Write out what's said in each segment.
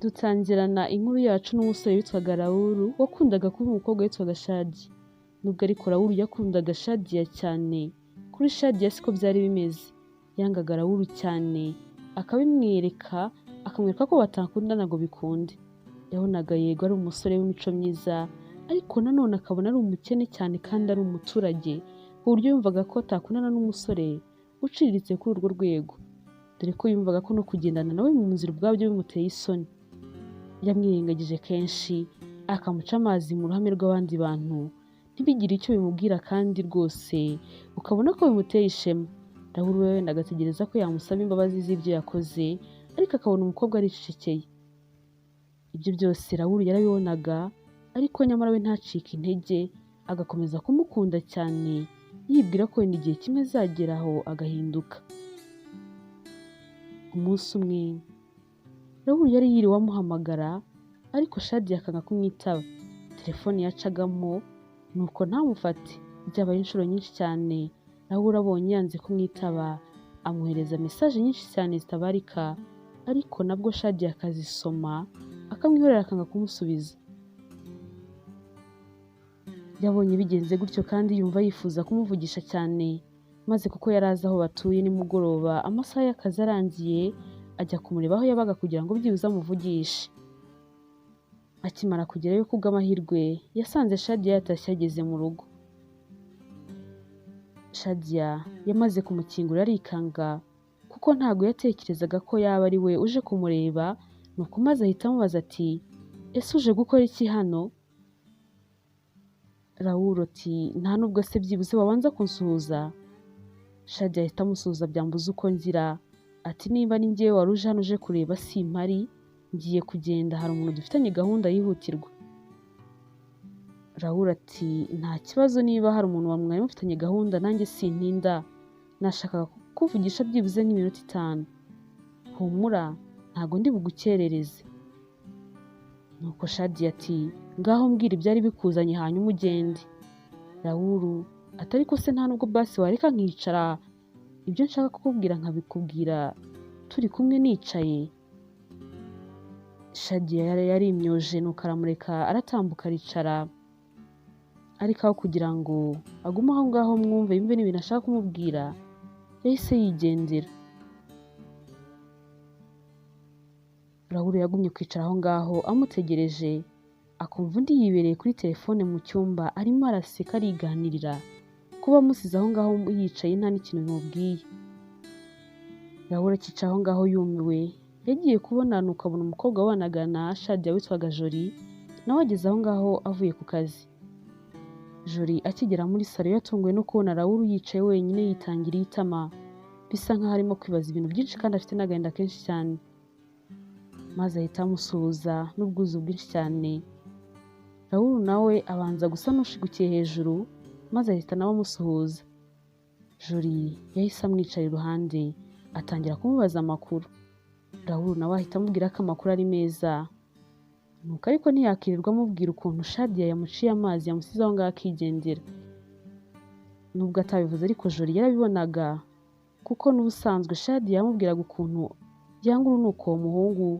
Dutangirana inkuru yacu n'umusore witwaga Raoul wakundaga kuba umukobwa witwaga Shadia. Nubwo ariko Raoul yakundaga Shadia cyane, kuri Shadia siko byari bimeze. Yangaga Raoul cyane, akabimwereka, akamwereka ko batakundana ngo bikunde. Yabonaga yego ari umusore w'imico myiza, ariko nanone akabona ari umukene cyane kandi ari umuturage, ku buryo yumvaga ko atakundana n'umusore uciriritse kuri urwo rwego, dore ko yumvaga ko no kugendana nawe mu nzira ubwabyo bimuteye isoni. Yamwirengagije kenshi, akamuca amazi mu ruhame rw'abandi bantu, ntibigire icyo bimubwira kandi rwose ukabona ko bimuteye ishema. Raoul we wenda agategereza ko yamusaba imbabazi z'ibyo yakoze, ariko akabona umukobwa aricecekeye. Ibyo byose Raoul yarabibonaga, ariko nyamara we ntacike intege, agakomeza kumukunda cyane, yibwira ko wenda igihe kimwe azageraho agahinduka. Umunsi umwe Raoul yari yiriwe amuhamagara, ariko Shadia akanga kumwitaba. Telefone yacagamo, nuko ntamufate. Byabaye inshuro nyinshi cyane. Raoul abonye yanze kumwitaba, amwohereza mesaje nyinshi cyane zitabarika, ariko nabwo Shadia akazisoma, akamwihorera akanga kumusubiza. Yabonye bigenze gutyo kandi yumva yifuza kumuvugisha cyane, maze kuko yari azi aho batuye nimugoroba, amasaha y'akazi arangiye, ajya kumureba aho yabaga kugira ngo byibuze amuvugishe. Akimara kugerayo kubw'amahirwe, yasanze Shadia yatashye ageze mu rugo. Shadia yamaze kumukingura arikanga, kuko ntabwo yatekerezaga ko yaba ari we uje kumureba, nuko maze ahita amubaza ati, ese uje gukora iki hano? Raoul ati, nta nubwo se byibuze wabanza kunsuhuza? Shadia ahita amusuhuza byambuza uko ngira, ati niba ari njyewe wari uje hano uje kureba simpari, ngiye kugenda, hari umuntu dufitanye gahunda yihutirwa. Raoul ati, nta kibazo, niba hari umuntu mwari mufitanye gahunda nanjye sintinda, nashakaga kukuvugisha byibuze nk'iminota 5. Humura, ntago ndi bugukerereze. Nuko Shadia ati, ngaho mbwira ibyari bikuzanye hanyuma ugende. Raoul ati, ariko se nta nubwo basi wareka nkicara, ibyo nshaka kukubwira nkabikubwira turi kumwe nicaye? Shadia yari imyoje, nuko aramureka aratambuka aricara, ariko aho kugira ngo agume aho ngaho mwumve yumve n'ibintu ashaka kumubwira, yahise yigendera. Raoul yagumye kwicara aho ngaho amutegereje, akumva undi yibereye kuri telefone mu cyumba arimo araseka ariganirira, kuba amusize aho ngaho yicaye nta n'ikintu bimubwiye. Raoul akicara aho ngaho yumiwe, yagiye kubona nuko abona umukobwa wabanaga na Shadia witwaga Jolie, nawe ageze aho ngaho avuye ku kazi. Jolie akigera muri salo yatunguwe no kubona Raoul yicaye wenyine yitangiriye itama, bisa nkaho arimo kwibaza ibintu byinshi kandi afite n'agahinda kenshi cyane. Maze ahita amusuhuza n'ubwuzu bwinshi cyane. Raoul nawe abanza gusa n'ushigukiye hejuru, maze ahita nawe amusuhuza. Jolie yahise amwicara iruhande, atangira kumubaza amakuru. Raoul nawe ahita amubwira ko amakuru ari meza, nuko ariko ntiyakirirwa amubwira ukuntu Shadia yamuciye amazi yamusize aho ngaho akigendera. Nubwo atabivuze ariko Jolie yarabibonaga, kuko n'ubusanzwe Shadia yamubwiraga ukuntu yanga urunuka uwo muhungu,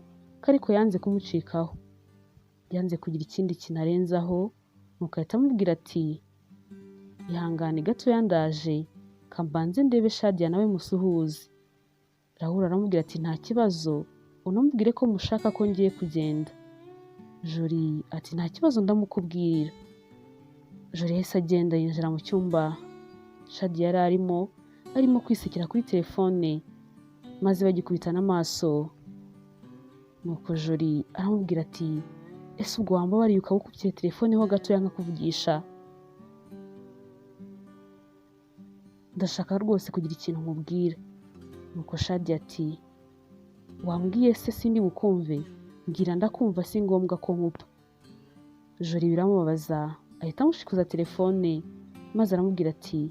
ko ariko yanze kumucikaho, yanze kugira ikindi kintu arenzaho, nuko ahita amubwira ati, ihangane gato yandaje, kambanze ndebe Shadia nawe musuhuze. Raoul aramubwira ati, nta kibazo, unamubwire ko mushaka ko ngiye kugenda. Jolie ati, nta kibazo ndamukubwira. Jolie yahise agenda yinjira mu cyumba Shadia yari arimo kwisekera kuri telefone, maze bagikubitana amaso. Nuko Jolie aramubwira ati, ese ubwo wambabariye ukawukubye telefone ho gato yanga kuvugisha? Ndashaka rwose kugira ikintu nkubwira. Nuko Shadia ati, wambwiye se sindi bukumve? Mbwira ndakumva, si ngombwa ko nkupa. Jolie biramubabaza, ahita amushikuza telefone, maze aramubwira ati,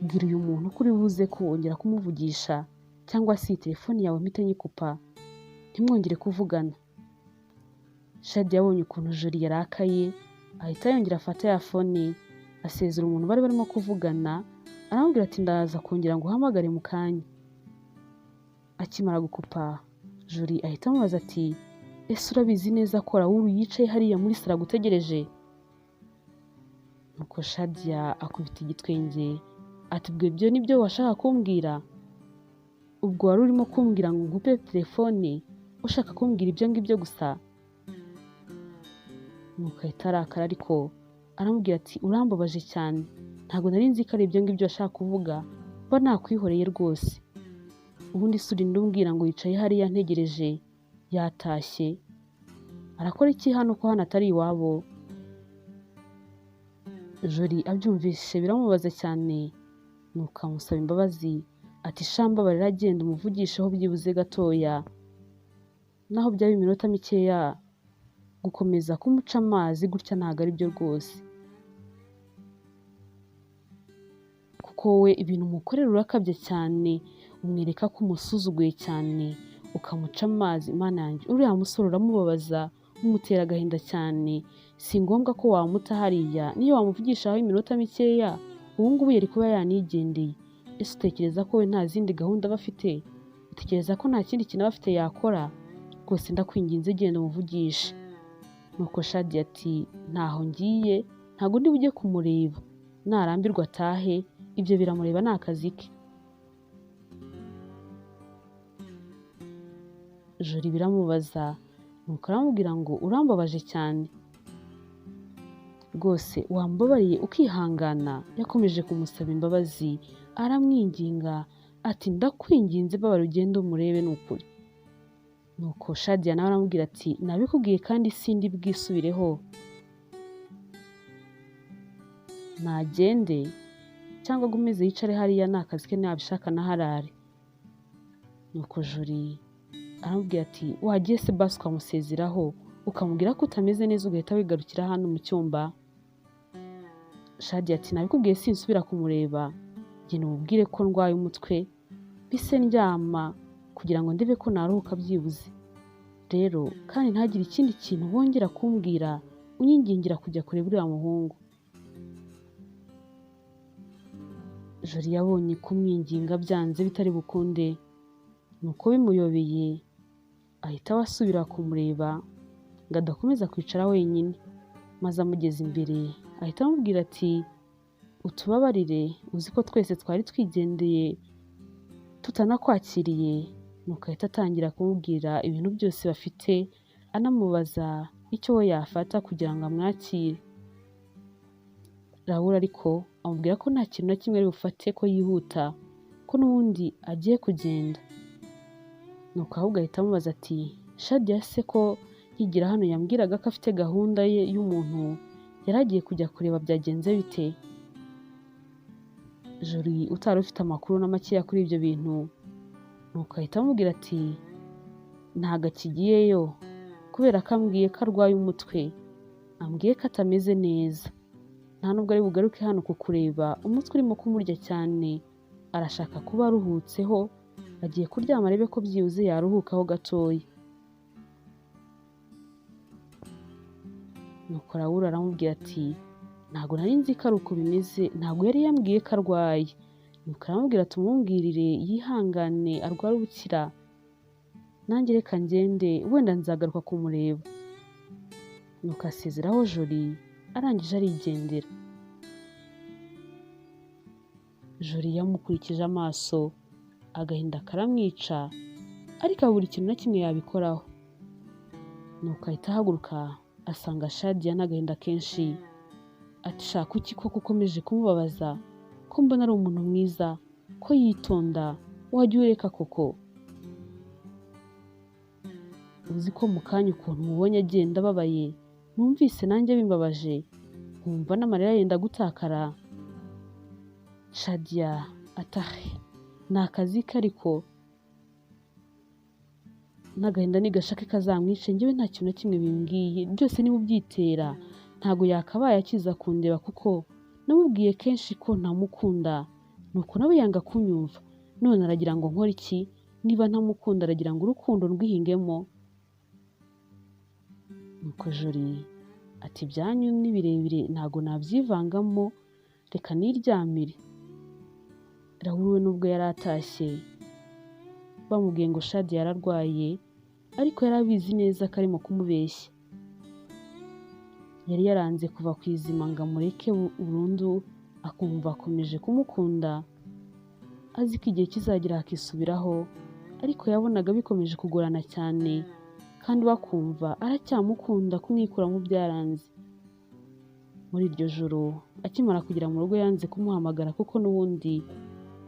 bwira uyu muntu ko uri buze kongera kumuvugisha, cyangwa se telefone yawe mpite nyikupa, ntimwongere kuvugana. Shadia yabonye ukuntu Jolie yarakaye, ahita yongera afata ya fone, asezera umuntu bari barimo kuvugana, aramubwira ati, ndaza kongera ngo uhamagare mu kanya. Akimara gukupa, Juri ahita amubaza ati ese urabizi neza ko Raoul yicaye hariya muri saro agutegereje? Nuko Shadia akubita igitwenge ati ubwo ibyo nibyo washaka kumbwira? Ubwo wari urimo kumbwira ngo ngupe telefone ushaka kumbwira ibyo ngibyo gusa? Nuko ahita arakara ariko aramubwira ati urambabaje cyane, ntabwo nari nzi ko ari ibyo ngibyo washaka kuvuga, mba nakwihoreye rwose. Ubundi se urinda umbwira ngo yicaye hariya ntegereje, yatashye? Arakora iki hano ko hano atari iwabo? Jori abyumvise biramubaza cyane, nuko amusaba imbabazi ati sha mbabarira, agenda umuvugisheho byibuze gatoya, naho byaba iminota mikeya, gukomeza kumuca amazi gutya ntabwo ari byo rwose, kuko we ibintu umukorera urakabye cyane, umwereka ko umusuzuguye cyane ukamuca amazi. Mana yanjye, uriya musore uramubabaza, umutera agahinda cyane. Si ngombwa ko wamuta hariya, niyo wamuvugishaho iminota mikeya ubu ngubu yari kuba yanigendeye. Ese utekereza ko we nta zindi gahunda aba afite? Utekereza ko nta kindi kintu aba afite yakora? Rwose ndakwinginze genda umuvugishe. Nuko Shadia ati ntaho ngiye, ntabwo ndi bujye kumureba, narambirwa atahe, ibyo biramureba ni akazi ke. Jori biramubaza, nuko aramubwira ngo urambabaje cyane rwose, wambabariye ukihangana. Yakomeje kumusaba imbabazi, aramwinginga ati ndakwinginze babara ugende umurebe ni ukuri. Nuko Shadia nawe aramubwira ati nabikubwiye kandi sindi bwisubireho, nagende cyangwa agumeze yicare hariya, ni akazi ke, nabishaka naharare. Nuko Jori aramubwira ati wagiye se basi ukamusezeraho ukamubwira ko utameze neza ugahita wigarukira hano mu cyumba? Shadia ati nabikubwiye sinsubira kumureba, genda umubwire ko ndwaye umutwe, bise ndyama kugira ngo ndebe ko naruhuka byibuze. Rero kandi ntagire ikindi kintu wongera kumbwira unyingingira kujya kureba uriya muhungu. Jori yabonye kumwinginga byanze bitari bukunde, nuko bimuyobeye ahita asubira kumureba ngo adakomeza kwicara wenyine, maze amugeze imbere ahita amubwira ati utubabarire, uzi ko twese twari twigendeye tutanakwakiriye. Nuko ahita atangira kumubwira ibintu byose bafite, anamubaza icyo we yafata kugira ngo amwakire. Raoul ariko amubwira ko nta kintu na kimwe ari bufate, ko yihuta, ko n'ubundi agiye kugenda. Nuko ahubwo ahita amubaza ati Shadia se ko yigira hano yambwiraga ko afite gahunda ye y'umuntu yari agiye kujya kureba, byagenze bite? Jori utari ufite amakuru na makeya kuri ibyo bintu, nuko ahita amubwira ati ntago akigiyeyo, kubera ko ambwiye ko arwaye umutwe, ambwiye ko atameze neza, nta nubwo ari bugaruke hano kukureba, umutwe urimo kumurya cyane, arashaka kuba aruhutseho, agiye kuryama arebe ko byibuze yaruhukaho gatoya. Nuko Raoul aramubwira ati ntabwo nari nzi ko ari uko bimeze, ntabwo yari yambwiye ko arwaye. Nuko aramubwira ati umubwirire yihangane arwara ubukira, nanjye reka ngende, wenda nzagaruka kumureba. Nuko asezeraho Jori, arangije arigendera. Jori yamukurikije amaso, agahinda karamwica, ariko abura ikintu na kimwe yabikoraho. Nuko ahita ahaguruka asanga Shadia n'agahinda kenshi, ati shaka kuki koko ukomeje kumubabaza, ko mbona ari umuntu mwiza, ko yitonda, wajya ureka koko? Uzi ko mu kanya ukuntu mubonye agenda ababaye, numvise nanjye bimbabaje, nkumva n'amarira yenda gutakara. Shadia atahe, ni akazi ke, ariko n'agahinda nigashake kazamwice, njyewe nta kintu na kimwe bimbwiye, byose niwe ubyitera, ntabwo yakabaye akiza kundeba kuko namubwiye kenshi ko ntamukunda, nuko nawe yanga kunyumva, none aragira ngo nkore iki? Niba ntamukunda aragira ngo urukundo rwihingemo. Nuko Jori ati ibyanyu ni birebire, ntabwo nabyivangamo, reka niryamire. Raoul we nubwo yari atashye bamubwiye ngo Shadia yararwaye, ariko yari abizi neza ko arimo kumubeshya. Yari yaranze kuva ku izima ngo amureke burundu, akumva akomeje kumukunda, azi ko igihe kizagera akisubiraho, ariko yabonaga bikomeje kugorana cyane, kandi bakumva aracyamukunda kumwikuramo byaranze. Muri iryo joro akimara kugera mu rugo yanze kumuhamagara kuko n'ubundi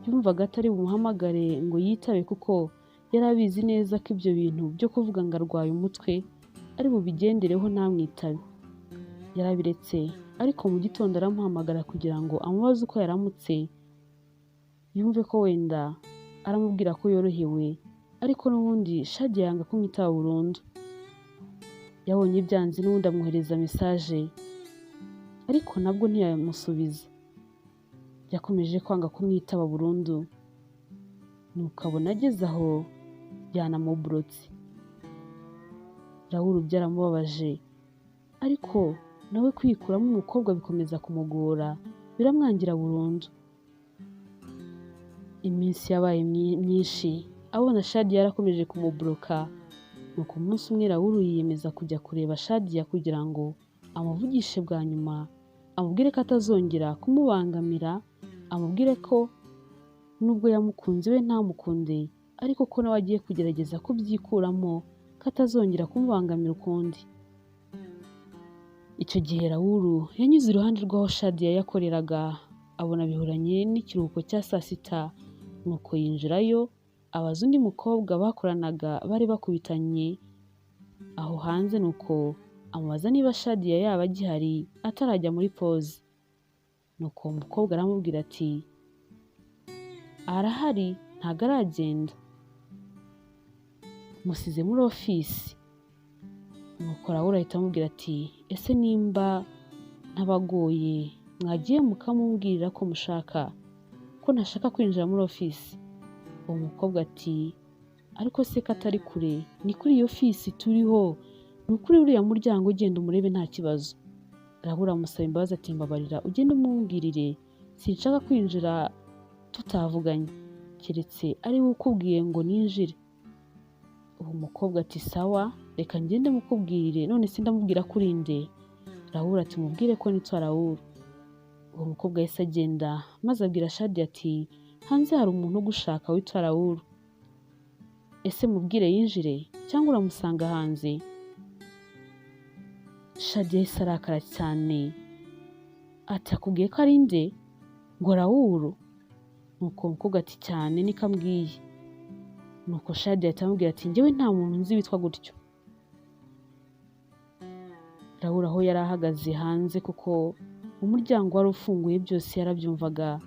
yumvaga atari bumuhamagare ngo yitabe, kuko yari abizi neza ko ibyo bintu byo kuvuga ngo arwaye umutwe ari bubigendereho ntamwitabe. Yarabiretse, ariko mu gitondo aramuhamagara kugira ngo amubaze uko yaramutse, yumve ko wenda aramubwira ko yorohewe, ariko n'ubundi Shadia yanga kumwitaba burundu. Yabonye byanze n'ubundi amwohereza mesaje, ariko nabwo ntiyamusubiza. Yakomeje kwanga kumwitaba burundu, nuko abona ageze aho byanamuburotse. Raoul byaramubabaje, ariko nawe kwikuramo umukobwa bikomeza kumugora, biramwangira burundu. Iminsi yabaye myinshi abona Shadia yarakomeje kumuburoka, nuko umunsi umwe Raoul yiyemeza kujya kureba Shadia kugira ngo amuvugishe bwa nyuma, amubwire ko atazongera kumubangamira, amubwire ko nubwo yamukunze we ntamukunde, ariko ko nawe agiye kugerageza kubyikuramo, ko atazongera kumubangamira ukundi. Icyo gihe Raoul yanyuze iruhande rw'aho Shadia yakoreraga, abona bihuranye n'ikiruhuko cya saa sita, nuko yinjirayo abaza undi mukobwa bakoranaga bari bakubitanye aho hanze, nuko amubaza niba Shadia yaba agihari atarajya muri pause. Nuko uwo mukobwa aramubwira ati arahari, ntago aragenda, musize muri ofisi. Nuko Raoul ahita amubwira ati ese nimba ntabagoye mwagiye mukamubwirira ko mushaka, ko ntashaka kwinjira muri ofisi. Uwo mukobwa ati ariko se ko atari kure, ni kuri iyo ofisi turiho, ni ukuri uriya muryango ugenda umurebe nta kibazo. Raoul amusaba imbabazi ati mbabarira ugende umumbwirire, sinshaka kwinjira tutavuganye, keretse ari we ukubwiye ngo ninjire. Uwo mukobwa ati sawa, reka ngende mukubwirire, none se ndamubwira ko uri nde? Raoul ati mubwire ko nitwa Raoul. Uwo mukobwa yahise agenda maze abwira Shadia ati hanze hari umuntu ugushaka witwa Raoul, ese mubwire yinjire cyangwa uramusanga hanze? Shadia yahise arakara cyane ati akubwiye ko ari nde? Ngo Raoul? Nuko uwo mukobwa ati cyane niko ambwiye. Nuko Shadia ahita amubwira ati njyewe nta muntu nzi witwa gutyo. Raoul aho yari ahagaze hanze, kuko umuryango wari ufunguye, byose yarabyumvaga,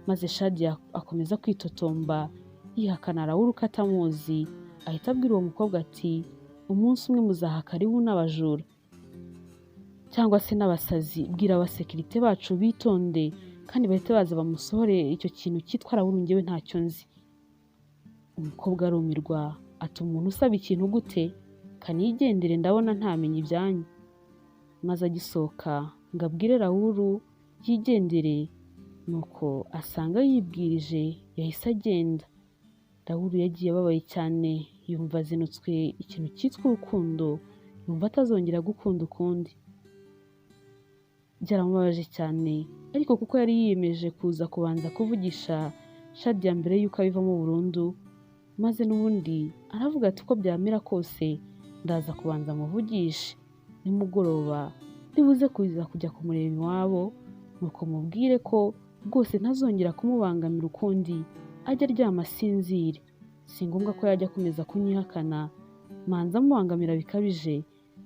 maze Shadia akomeza kwitotomba yihakana Raoul ko atamuzi. Ahita abwira uwo mukobwa ati umunsi umwe muzaha karibu n'abajura cyangwa se n'abasazi, bwira abasekirite bacu bitonde kandi bahite baza bamusohore icyo kintu cyitwa Raoul, njyewe ntacyo nzi. Umukobwa arumirwa ati umuntu usaba ikintu gute? Kanigendere ndabona ntamenye ibyanyu. Maze agisohoka ngo abwire Raoul yigendere, nuko asanga yibwirije, yahise agenda. Raoul yagiye ababaye cyane, yumva azinutswe ikintu cyitwa urukundo, yumva atazongera gukunda ukundi. Byaramubabaje cyane, ariko kuko yari yiyemeje kuza kubanza kuvugisha Shadia mbere y'uko abivamo burundu, maze n'ubundi aravuga ati uko byamera kose ndaza kubanza muvugishe, nimugoroba ndibuze kuza kujya kumureba iwabo, nuko mubwire ko rwose ntazongera kumubangamira ukundi, ajya aryama asinzire, si ngombwa ko yajya akomeza kunyihakana, manza amubangamira bikabije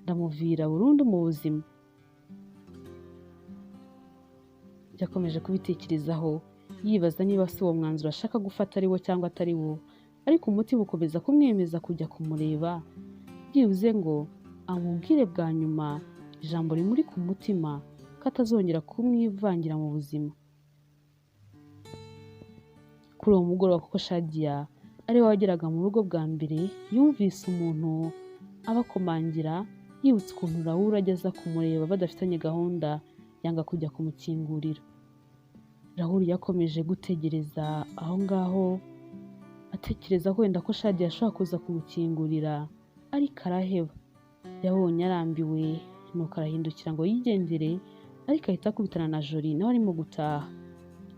ndamuvira burundu mu buzima. Yakomeje kubitekerezaho yibaza niba si uwo mwanzuro ashaka gufata ari wo cyangwa atari wo, ariko umutima ukomeza kumwemeza kujya kumureba, byibuze ngo amubwire bwa nyuma ijambo rimuri ku mutima ko atazongera kumwivangira mu buzima. Kuri uwo mugoroba, kuko Shadia ari we wageraga mu rugo bwa mbere, yumvise umuntu abakomangira, yibutse ukuntu Raoul ageza kumureba badafitanye gahunda, yanga kujya kumukingurira. Raoul yakomeje gutegereza aho ngaho, atekereza ko wenda ko Shadia ashobora kuza kumukingurira, ariko araheba. Yabonye arambiwe nuko arahindukira ngo yigendere, ariko ahita akubitana na Jolly nawe arimo gutaha.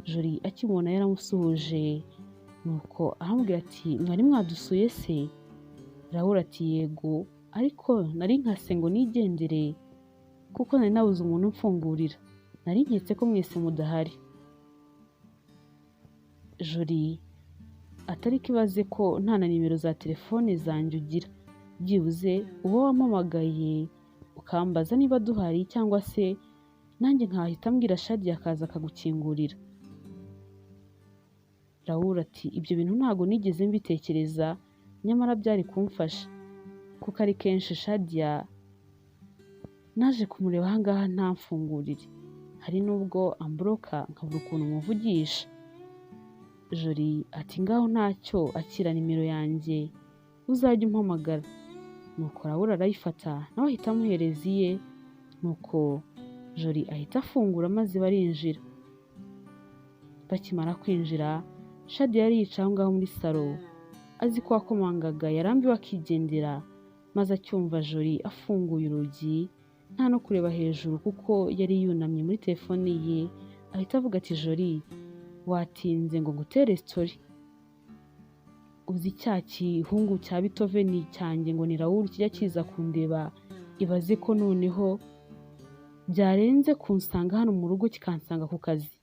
Jolly akimubona yaramusuhuje nuko aramubwira ati mwari mwadusuye se? Raoul ati yego, ariko nari nkase ngo nigendere kuko nari nabuze umuntu umfungurira, nari nketse ko mwese mudahari. Jolly atari kibaze ko nta na nimero za telefone zanjye ugira, byibuze uwo wampamagaye ukambaza niba duhari cyangwa se nanjye nkahita mbwira Shadia akaza akagukingurira. Raoul ati ibyo bintu ntago nigeze mbitekereza, nyamara byari kumfasha kuko ari kenshi Shadia naje kumureba ahangaha ntamfungurire, hari nubwo ambroka nkabura ukuntu muvugisha. Jolly ati ngaho ntacyo, akira nimero yanjye uzajya umpamagara. Nuko Raoul arayifata nawe ahita amuhereza iye, nuko Jolly ahita afungura maze barinjira. Bakimara kwinjira, Shadia yari yicaye aho ngaho muri salo azi ko wakomangaga yarambiwe akigendera, maze acyumva Jolly afunguye urugi nta no kureba hejuru kuko yari yunamye muri telefone ye, ahita avuga ati Jolly watinze ngo ngutere story, uzi cya gihungu cya Beethoven cyanjye ngo ni Raoul kijya kiza kundeba, ibaze ko noneho byarenze kunsanga hano mu rugo kikansanga ku kazi.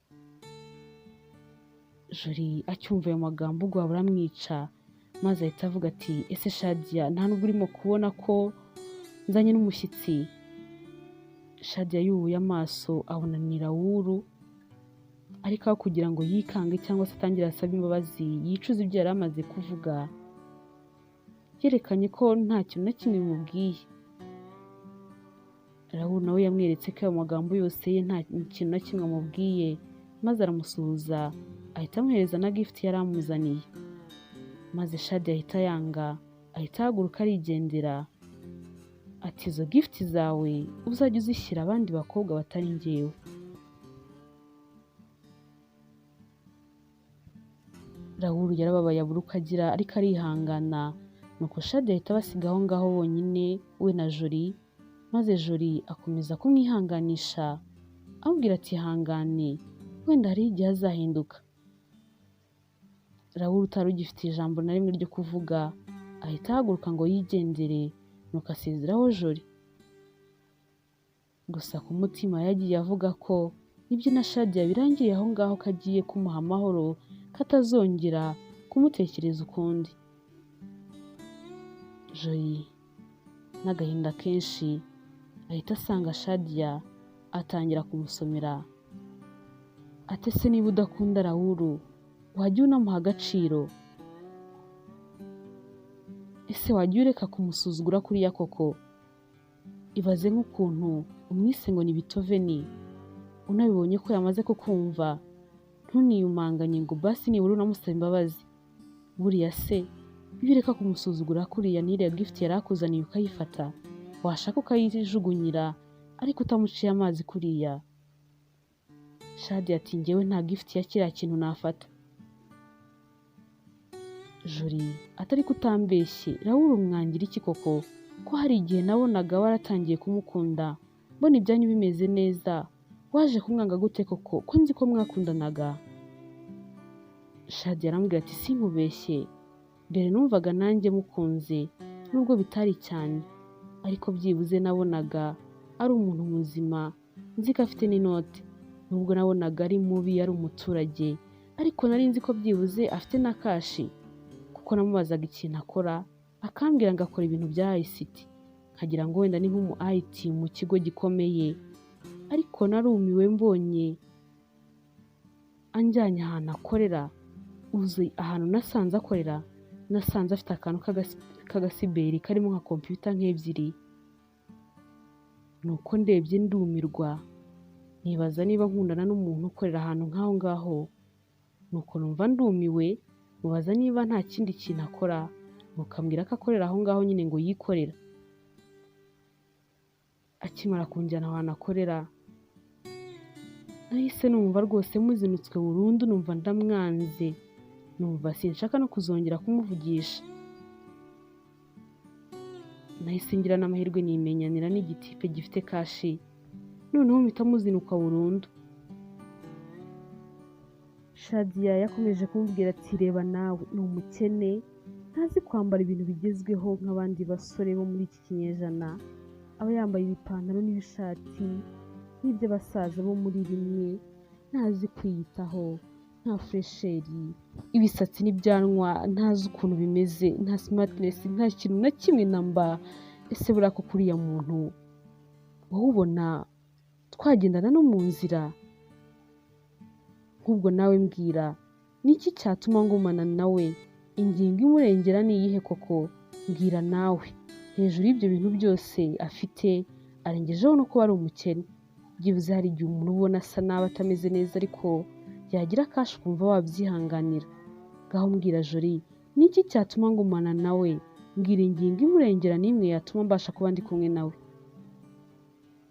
Jolly acyumva ayo magambo ubwo buramwica, maze ahita avuga ati ese Shadia nta nubwo urimo kubona ko nzanye n'umushyitsi? Shadia yubuye amaso abona ni Raoul, ariko aho kugira ngo yikange cyangwa se atangire asaba imbabazi yicuza ibyo yari amaze kuvuga, yerekanye ko nta kintu na kimwe bimubwiye. Raoul nawe yamweretse ko ayo magambo yose ye nta kintu na kimwe amubwiye, maze aramusuhuza ahita amuhereza na gift yari amuzaniye. Maze Shadia ahita yanga, ahita ahaguruka arigendera. Ati izo gift zawe uzajya uzishyira abandi bakobwa batari njyewe. Raoul yarababaye abura uko agira, ariko arihangana, nuko Shadia ahita basiga aho ngaho bonyine we na Jolly, maze Jolly akomeza kumwihanganisha amubwira ati hangane, wenda hari igihe azahinduka. Raoul utari ugifite ijambo na rimwe ryo kuvuga ahita ahaguruka ngo yigendere, nuko asezeraho Jolly. Gusa ku mutima yagiye avuga ko ibyo na Shadia birangiriye aho ngaho, kagiye kumuha amahoro, katazongera kumutekereza ukundi. Jolly n'agahinda kenshi ahita asanga Shadia, atangira kumusomera ati ese niba udakunda Raoul wajya unamuha agaciro? Ese wajya ureka kumusuzugura kuriya koko? Ibaze nk'ukuntu umwise ngo ni Beethoven, unabibonye ko yamaze kukumva, ntuniyumanganye ngo basi nibura unamusaba imbabazi. Buriya se iyo ureka kumusuzugura kuriya n'iriya gift yari akuzaniye ukayifata, washaka ukayijugunyira ariko utamuciye amazi kuriya? Shadia ati njyewe nta gift ya kiriya kintu nafata. Jolly atari kutambeshye, Raoul umwangira iki koko? Ko hari igihe nabonaga waratangiye kumukunda, mbona ibyanyu bimeze neza, waje kumwanga gute koko ko nzi ko mwakundanaga? Shadia aramubwira ati sinkubeshye, mbere numvaga nanjye mukunze nubwo bitari cyane, ariko byibuze nabonaga ari umuntu muzima, nzi ko afite n'inote, nubwo nabonaga ari mubi, ari umuturage, ariko nari nzi ko byibuze afite na kashi, kuko namubazaga ikintu akora akambwira ngo akora ibintu bya ICT, nkagira ngo wenda ni nk'umu IT mu kigo gikomeye, ariko narumiwe mbonye anjyanye ahantu akorera. Uzi ahantu nasanze akorera? Nasanze afite akantu k'agasiberi karimo nka computer nk'ebyiri. Nuko ndebye ndumirwa, nibaza niba nkundana n'umuntu ukorera ahantu nk'aho ngaho. Nuko numva ndumiwe, mubaza niba nta kindi kintu akora, mukambwira ko akorera aho ngaho nyine ngo yikorera. Akimara kunjyana ahantu akorera, nahise numva rwose muzinutswe burundu, numva ndamwanze, numva sinshaka no kuzongera kumuvugisha. nahise ngira n'amahirwe nimenyanira n'igitipe gifite kashi, noneho mpita muzinukwa burundu. Shadia yakomeje kumubwira ati reba nawe ni umukene, ntazi kwambara ibintu bigezweho nk'abandi basore bo muri iki kinyejana, aba yambaye ibipantaro n'ibishati nk'iby'abasaza bo muri rimwe, ntazi kwiyitaho, nta fresheri, ibisatsi n'ibyanwa ntazi ukuntu bimeze, nta smartness, nta kintu na kimwe namba. Ese buriya ko kuriya muntu wowe ubona twagendana no mu nzira? Nk'ubwo nawe mbwira, ni iki cyatuma ngumana nawe? Ingingo imurengera ni iyihe koko? Mbwira nawe. Hejuru y'ibyo bintu byose afite, arengejeho no kuba ari umukene. Byibuze hari igihe umuntu ubona asa nabi atameze neza, ariko yagira kashi ukumva wabyihanganira. Ngaho mbwira Jolie, ni iki cyatuma ngumana nawe? Mbwira ingingo imurengera n'imwe yatuma mbasha kuba ndi kumwe nawe.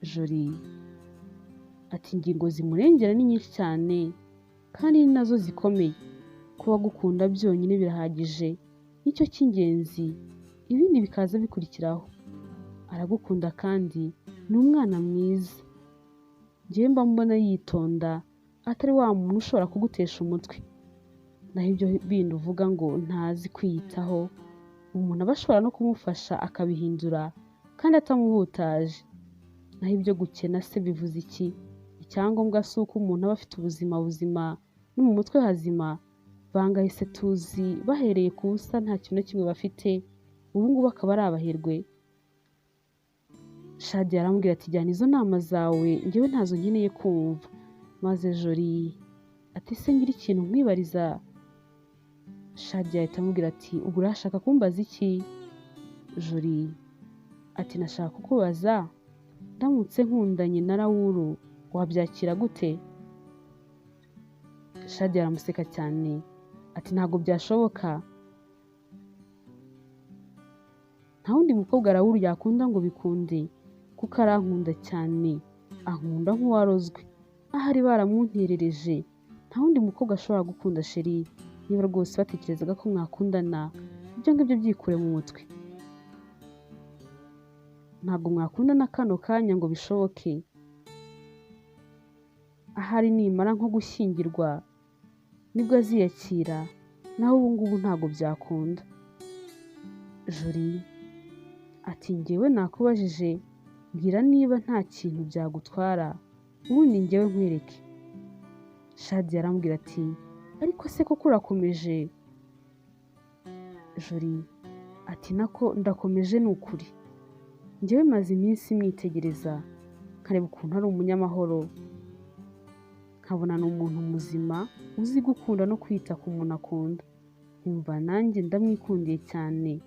Jolie ati ingingo zimurengera ni nyinshi cyane, kandi ni nazo zikomeye. Kuba gukunda byonyine birahagije, nicyo cy'ingenzi, ibindi bikaza bikurikiraho. Aragukunda kandi ni umwana mwiza. Njyewe mba mbona yitonda, atari wa muntu ushobora kugutesha umutwe. Naho ibyo bindi uvuga ngo ntazi kwiyitaho, umuntu aba ashobora no kumufasha akabihindura kandi atamuhutaje. Naho ibyo gukena se bivuze iki? Icyangombwa si uko umuntu aba afite ubuzima buzima no mu mutwe hazima. Bangahise tuzi bahereye ku busa, nta kintu na kimwe bafite, ubu ngubu akaba ari abaherwe. Shadia arambwira ati jyana izo nama zawe, njyewe ntazo nkeneye kumva. Maze Jolie ati se ngira ikintu nkwibariza? Shadia ahita amubwira ati ubwo urashaka kumbaza iki? Jolie ati nashaka kukubaza, ndamutse nkundanye na Raoul wabyakira gute? Shadia aramuseka cyane ati ntabwo byashoboka. Nta wundi mukobwa Raoul yakunda ngo bikunde, kuko arankunda cyane, ankunda nk'uwarozwe, ahari baramunterereje. Nta wundi mukobwa ashobora gukunda Cherie. Niba rwose batekerezaga ko mwakundana, ibyo ngibyo byikure mu mutwe. Ntabwo mwakundana kano kanya ngo bishoboke. Ahari nimara nko gushyingirwa nibwo aziyakira, naho ubu ngubu ntabwo byakunda. Jolie ati njyewe nakubajije, mbwira niba nta kintu byagutwara, ubundi njyewe nkwereke. Shadia arambwira ati ariko se koko urakomeje? Jolie ati nako ndakomeje ni ukuri. Njyewe maze iminsi mwitegereza, nkareba ukuntu ari umunyamahoro, nkabona ni umuntu muzima uzi gukunda no kwita ku muntu akunda. Nkumva nanjye ndamwikundiye cyane.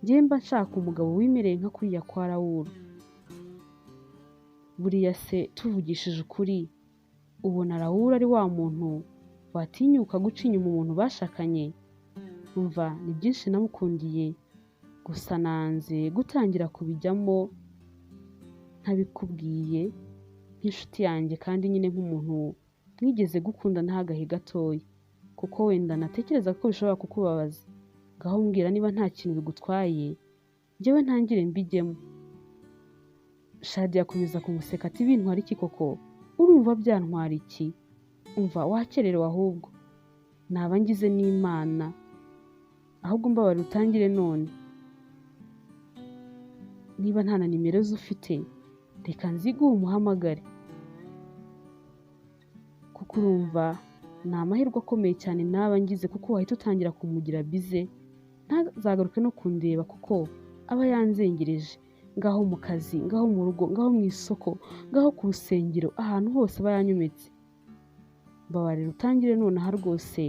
Njyewe mba nshaka umugabo wimereye nka kuriya kwa Raoul. Buriya se tuvugishije ukuri, ubona Raoul ari wa muntu watinyuka guca inyuma umuntu bashakanye? Umva ni byinshi namukundiye, gusa nanze gutangira kubijyamo ntabikubwiye nk'inshuti yanjye, kandi nyine nk'umuntu mwigeze gukunda ntagahe gatoya, kuko wenda natekereza ko bishobora kukubabaza. Ngaho mbwira niba nta kintu bigutwaye, njyewe ntangire mbijyemo. Shadia akomeza kumuseka ati bintwara iki koko? Urumva byantwara iki? Umva wakererewe, ahubwo naba ngize n'Imana, ahubwo mbabarira utangire none. Niba nta na nimero ufite, reka nziguhe umuhamagare, kuko urumva ni amahirwe akomeye cyane naba ngize, kuko wahita utangira kumugira bize, ntazagaruke no kundeba kuko aba yanzengereje. Ngaho mu kazi, ngaho mu rugo, ngaho mu isoko, ngaho ku rusengero, ahantu hose aba yanyometse. Mbabarira utangire nonaha rwose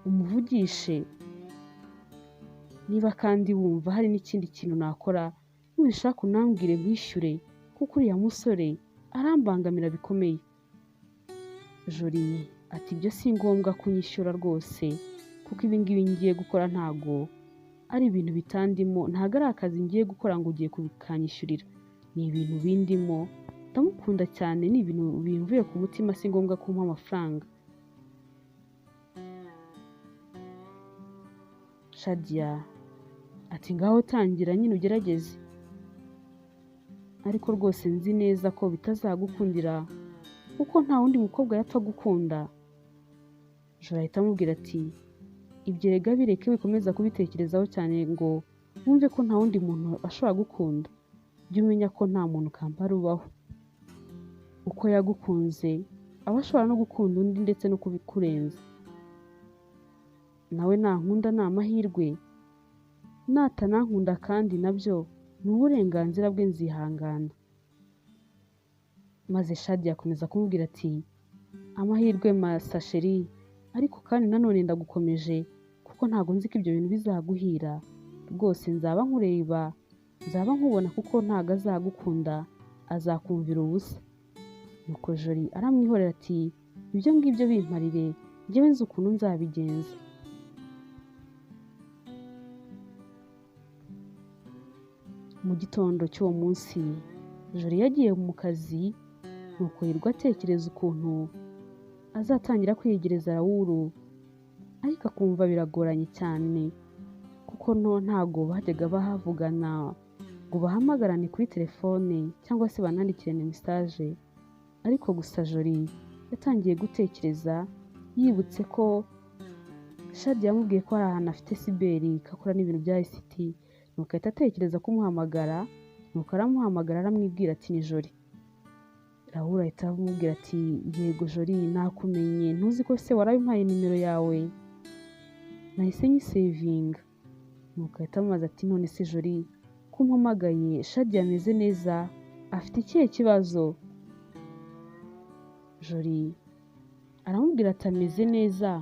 umuvugishe. Niba kandi wumva hari n'ikindi kintu nakora, nubishaka unambwire nkwishyure, kuko uriya musore arambangamira bikomeye. Jolie ati ibyo si ngombwa kunyishyura rwose, kuko ibi ngibi ngiye gukora ntago ari ibintu bitandimo, ntago ari akazi ngiye gukora ngo ugiye kubikanyishyurira. Ni ibintu bindimo, ndamukunda cyane, ni ibintu bimvuye ku mutima, si ngombwa kumpa amafaranga. Shadia ati ngaho tangira nyine ugerageze, ariko rwose nzi neza ko bitazagukundira kuko nta wundi mukobwa yapfa gukunda. Joro ahita amubwira ati ibyo rega bireke wikomeza kubitekerezaho cyane ngo wumve ko nta wundi muntu ashobora gukunda. Jya umenya ko nta muntu kampara ubaho. Uko yagukunze aba ashobora no gukunda undi ndetse no kubikurenza. Nawe nankunda ni amahirwe, natanankunda kandi nabyo ni uburenganzira bwe, nzihangana. Maze Shadi akomeza kumubwira ati amahirwe masa sheri, ariko kandi nanone ndagukomeje kuko ntabwo nzi ko ibyo bintu bizaguhira. Rwose nzaba nkureba, nzaba nkubona kuko ntabwo azagukunda, azakumvira ubusa. Nuko Jori aramwihorera ati ibyo ngibyo bimparire, njyewe nzi ukuntu nzabigenza. Mu gitondo cy'uwo munsi Jori yagiye mu kazi, nuko yirirwa atekereza ukuntu azatangira kwiyegereza Raoul, ariko akumva biragoranye cyane kuko ntago bajyaga bahavugana ngo bahamagarane kuri telefone cyangwa se banandikirane message. Ariko gusa Jori yatangiye gutekereza, yibutse ko Shadi yamubwiye ko hari ahantu afite siberi kakora n'ibintu bya ICT, nuko ahita atekereza kumuhamagara. Nuko aramuhamagara aramwibwira ati ni Jori. Raoul ahita amubwira ati yego Jori, nakumenye, ntuzi ko se warabimpaye nimero yawe? Nahise nyisevinga. Nuko ahita amubaza ati none se Jori ko umpamagaye, Shadi ameze neza, afite ikihe kibazo? Jori aramubwira ati ameze neza,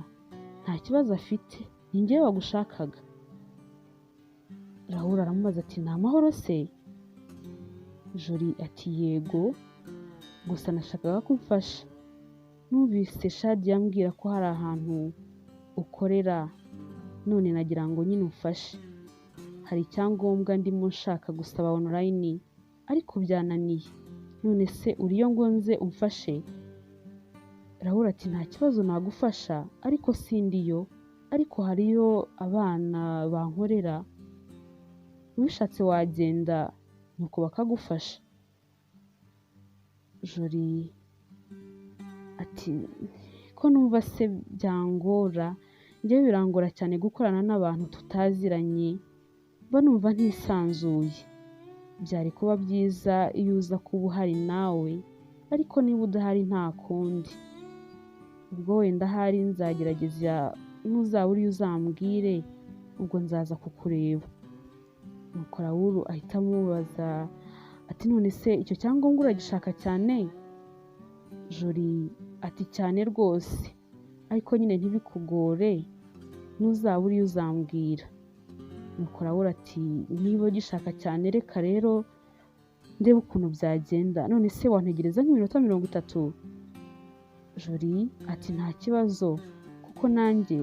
nta kibazo afite, ni njyewe wagushakaga. Raoul aramubaza ati ni amahoro se? Jori ati yego, gusa nashakaga ko umfasha. Numvise Shadi yambwira ko hari ahantu ukorera, none nagira ngo nyine umfashe. Hari icyangombwa ndimo nshaka gusaba online ariko byananiye, none se uriyo ngo nze umfashe? Raoul ati nta kibazo nagufasha, ariko sindiyo, ariko hariyo abana bankorera, ubishatse wagenda nuko bakagufasha. Jori ati ko numva se byangora, njyewe birangora cyane gukorana n'abantu tutaziranye, mba numva ntisanzuye. Byari kuba byiza iyo uza kuba uhari nawe, ariko niba udahari nta kundi. Ubwo wenda ahari nzagerageza, nuzaba uriyo uzambwire, ubwo nzaza kukureba. Nuko Raoul ahita amubaza ati none se icyo cyangombwa uragishaka cyane? Jori ati cyane rwose, ariko nyine ntibikugore, nuzaba uriyo uzambwira. Nuko Raoul ati niba ugishaka cyane reka rero ndebe ukuntu byagenda, none se wantegereza nk'iminota 30? Jori ati nta kibazo kuko nanjye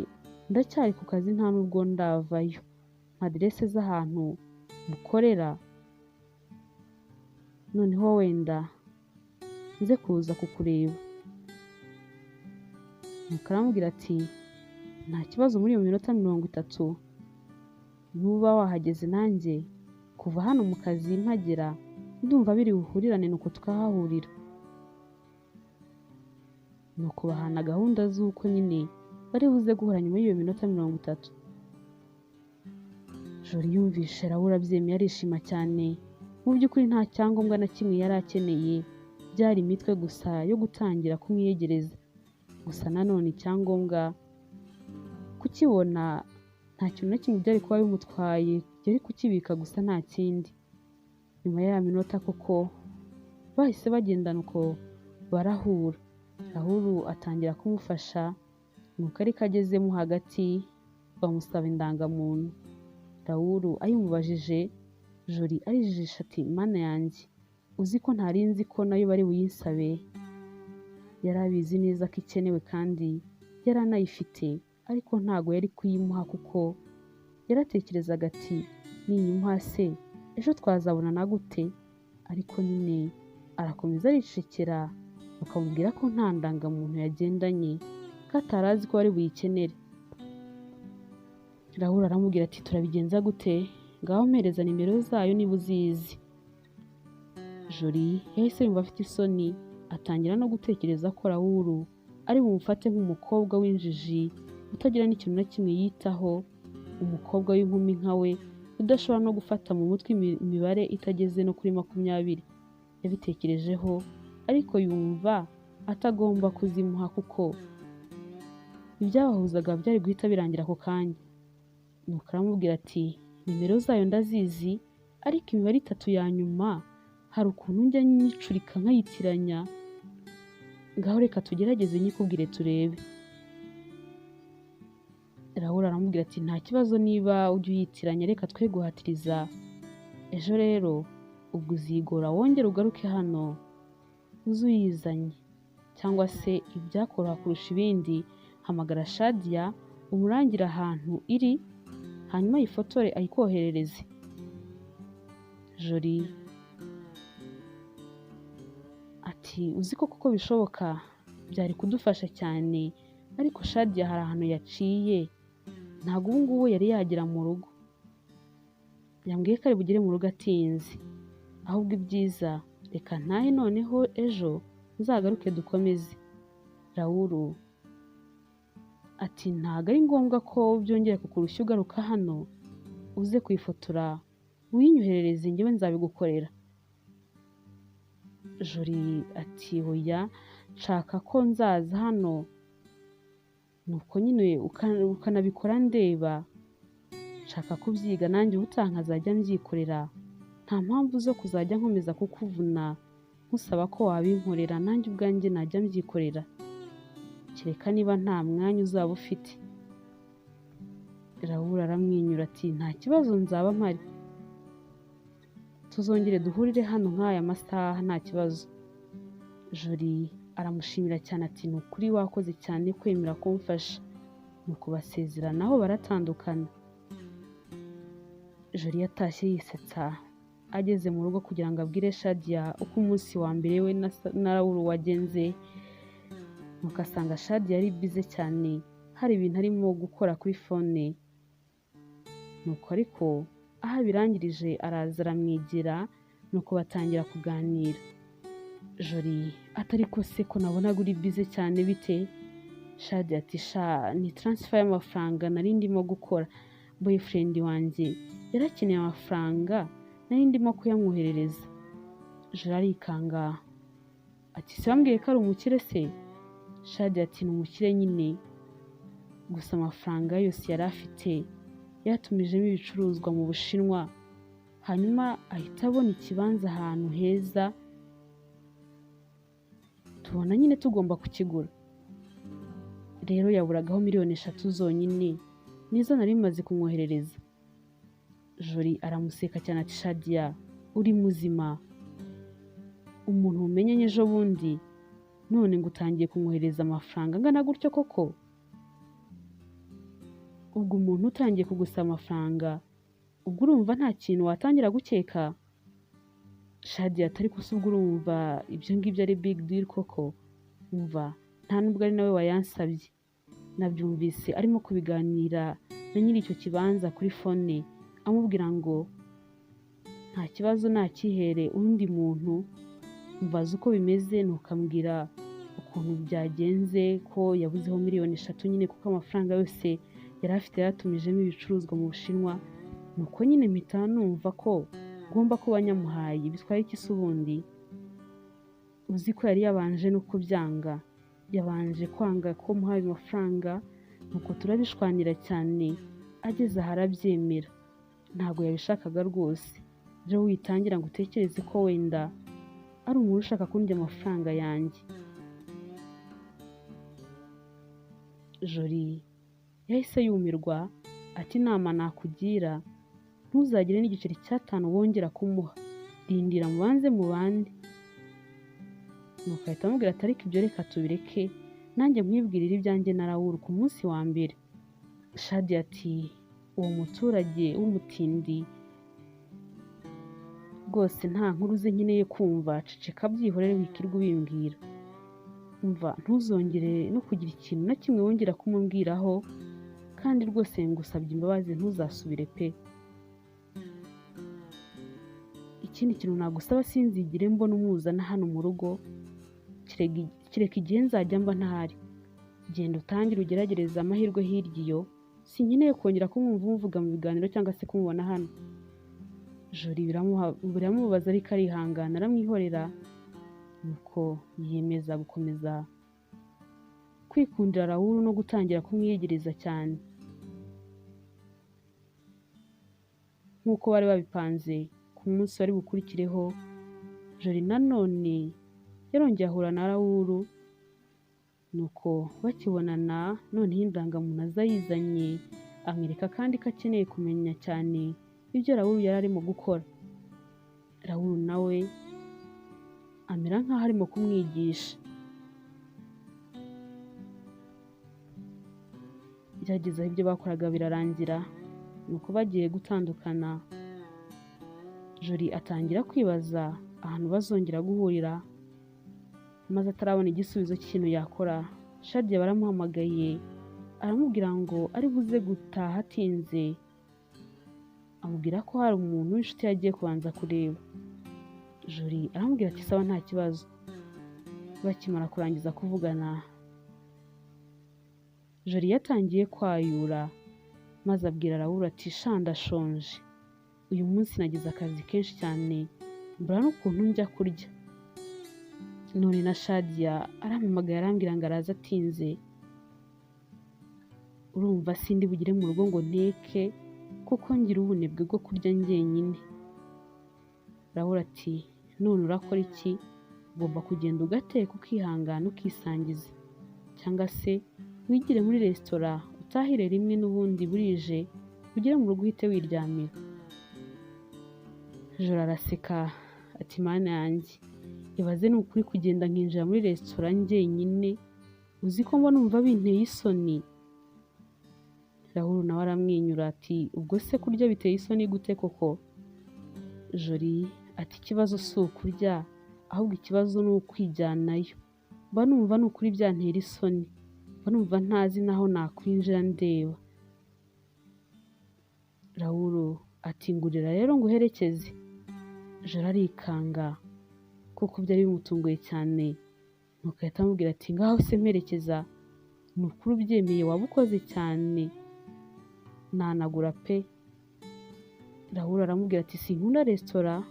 ndacyari ku kazi, nta nubwo ndavayo, aderese z'ahantu mukorera, noneho wenda nze kuza kukureba. Nuko aramubwira ati nta kibazo, muri iyo minota 30 nuba wahageze nanjye kuva hano mu kazi mpagera ndumva biri buhurirane, nuko tukahahurira. Nuko bahana gahunda z'uko nyine bari buze guhura nyuma y'iyo minota 30. Jori yumvishe Raoul abyemeye arishima cyane. Mu by'ukuri nta cyangombwa na kimwe yari akeneye, byari imitwe gusa yo gutangira kumwiyegereza. Gusa nanone icyangombwa kukibona nta kintu na kimwe byari kuba bimutwaye, yari kukibika gusa nta kindi. Nyuma ya minota koko bahise bagendana, uko barahura. Raoul atangira kumufasha, nuko ariko agezemo hagati bamusaba indangamuntu. Raoul ayimubajije, Jori arijijisha ati mana yanjye, uzi ko ntari nzi ko nayo bari buyinsabe. Yari abizi neza ko ikenewe kandi yari anayifite, ariko ntago yari kuyimuha kuko yaratekerezaga ati ninyimuha se ejo twazabonana gute? Ariko nyine arakomeza aricecekera, bakamubwira ko nta ndangamuntu yagendanye, ko atarazi ko bari buyikenere. Raoul aramubwira ati turabigenza gute? ngaho mpereza nimero zayo niba uzizi. Jolie yahise yumva afite isoni, atangira no gutekereza ko Raoul ari bumufate nk'umukobwa w'injiji utagira n'ikintu na kimwe yitaho, umukobwa w'inkumi nka we udashobora no gufata mu mutwe imibare itageze no kuri 20. Yabitekerejeho ariko yumva atagomba kuzimuha kuko ibyabahuzaga byari guhita birangira ako kanya. Nuko aramubwira ati nimero zayo ndazizi, ariko imibare 3 ya nyuma hari ukuntu njya nyicurika nkayitiranya, ngaho reka tugerageze nyikubwire turebe. Raoul aramubwira ati nta kibazo niba ujya uyitiranya, reka twe guhatiriza. Ejo rero ubwo uzigora wongera ugaruke hano uze uyizanye, cyangwa se ibyakoroha kurusha ibindi hamagara Shadia umurangire ahantu iri, hanyuma yifotore ayikoherereze. Jolie ati uzi ko kuko bishoboka byari kudufasha cyane, ariko Shadia hari ahantu yaciye, ntabwo ubu ngubu yari yagera mu rugo. Yambwiye ko ari bugere mu rugo atinze, ahubwo ibyiza reka ntahe noneho ejo nzagaruke dukomeze. Raoul ati ntabwo ari ngombwa ko byongera kukurushya ugaruka hano, uze kuyifotora uyinyoherereze njyewe nzabigukorera. Jolie ati oya, nshaka ko nzaza hano nuko nyine ukanabikora ndeba, nshaka kubyiga nanjye ubutaha nkazajya mbyikorera, nta mpamvu zo kuzajya nkomeza kukuvuna nkusaba ko wabinkorera, nanjye ubwanjye najya mbyikorera, kereka niba nta mwanya uzaba ufite. Raoul aramwenyura ati nta kibazo nzaba mpari, tuzongere duhurire hano nk'aya masaha nta kibazo. Jolie aramushimira cyane ati ni ukuri wakoze cyane kwemera kumfasha. Nuko basezeranaho baratandukana. Jolie yatashye yisetsa ageze mu rugo kugira ngo abwire Shadia uko umunsi wa mbere we na Raoul wagenze. Nuko asanga Shadia yari bize cyane, hari ibintu arimo gukora kuri fone. Nuko ariko aho abirangirije araza aramwegera, nuko batangira kuganira. Jolie atari ko se ko nabonaga uri bize cyane bite? Shadia ati sha ni transfer y'amafaranga nari ndimo gukora, boyfriend wanjye yarakeneye amafaranga nari ndimo kuyamwoherereza. Jolie arikanga ati se wambwiye ko ari umukire se? Shadia ati ni umukire nyine, gusa amafaranga yose yari afite yatumijemo ibicuruzwa mu Bushinwa, hanyuma ahita abona ikibanza ahantu heza, tubona nyine tugomba kukigura. Rero yaburagaho 3,000,000 zonyine nizo nari maze kumwoherereza. Jolie aramuseka cyane ati Shadia uri muzima, umuntu umenyanye ejo bundi none ngo utangiye kumwohereza amafaranga angana gutyo koko? Ubwo umuntu utangiye kugusaba amafaranga, ubwo urumva nta kintu watangira gukeka? Shadia atari kusubwo urumva ibyo ngibyo ari big deal koko? Umva nta nubwo ari nawe wayansabye, nabyumvise arimo kubiganira na nyiri icyo kibanza kuri fone, amubwira ngo nta kibazo nakihere undi muntu, mbaza uko bimeze nukambwira ukuntu byagenze, ko yabuzeho 3,000,000 nyine kuko amafaranga yose yari afite yatumijemo ibicuruzwa mu Bushinwa. Nuko nyine mpita numva ko ngomba kuba nyamuhaye, bitwaye iki se ubundi? Uzi ko yari yabanje no kubyanga, yabanje kwanga ko muhaye amafaranga, nuko turabishwanira cyane, ageze aha arabyemera, ntabwo yabishakaga rwose. Rero witangira ngo utekereze ko wenda ari umuntu ushaka kundya amafaranga yanjye. Jolie yahise yumirwa ati inama nakugira ntuzagire n'igiceri cya 5 wongera kumuha, rindira mubanze mu bandi. Nuko ahita amubwira ati ariko ibyo reka tubireke nanjye nkwibwirira ibyanjye na Raoul ku munsi wa mbere. Shadia ati uwo muturage w'umutindi rwose nta nkuru ze nkeneye kumva, ceceka byihorere wikirwa ubimbwira. Umva ntuzongere no kugira ikintu na kimwe wongera kumubwiraho, kandi rwose ngusabye imbabazi ntuzasubire pe. ikindi kintu nagusaba sinzigire mbona umuzana hano mu rugo kereka igihe nzajya mba ntahari. Genda utangire ugeragereza amahirwe hirya iyo, sinkeneye kongera kumwumva umuvuga mu biganiro cyangwa se kumubona hano. Jori biramubaza ariko arihangana aramwihorera, nuko yiyemeza gukomeza kwikundira Raoul no gutangira kumwiyegereza cyane. Nk'uko bari babipanze ku munsi wari bukurikireho, Jori nanone yarongeye ahura na Raoul, nuko bakibonana noneho indangamuntu aza yizanye amwereka kandi ko akeneye kumenya cyane ibyo Raoul yari arimo gukora. Raoul nawe amera nk'aho arimo kumwigisha. Byageze aho ibyo bakoraga birarangira, nuko bagiye gutandukana. Jori atangira kwibaza ahantu bazongera guhurira, maze atarabona igisubizo cy'ikintu yakora, Shadia baramuhamagaye aramubwira ngo ari buze gutaha atinze, amubwira ko hari umuntu w'inshuti yagiye kubanza kureba. Jori aramubwira ati sawa nta kibazo. Bakimara kurangiza kuvugana, Jori yatangiye kwayura maze abwira Raoul ati sha ndashonje, uyu munsi nagize akazi kenshi cyane mbura n'ukuntu njya kurya. None na Shadia arampamagaye arambwira ngo araza atinze, urumva sindi bugire mu rugo ngo nteke kuko ngira ubunebwe bwo kurya njyenyine. Raoul ati none urakora iki? Ugomba kugenda ugateka ukihangana ukisangiza, cyangwa se wigire muri resitora utahire rimwe n'ubundi burije ugere mu rugo uhite wiryamira. Joro araseka ati mana yanjye, ibaze ni ukuri kugenda nkinjira muri resitora njyenyine, uzi ko mbona numva binteye isoni. Raoul nawe aramwenyura ati ubwo se kurya biteye isoni gute koko? Jori ati ikibazo si ukurya, ahubwo ikibazo ni ukwijyanayo. Mba numva ni ukuri byantera isoni, mba numva ntazi naho nakwinjira ndeba. Raoul ati ngurira rero ngo uherekeze. Joro arikanga kuko byari bimutunguye cyane, nuko ahita amubwira ati ngaho se mperekeza, ni ukuri ubyemeye waba ukoze cyane, nanagura pe. Raoul aramubwira ati sinkunda resitora,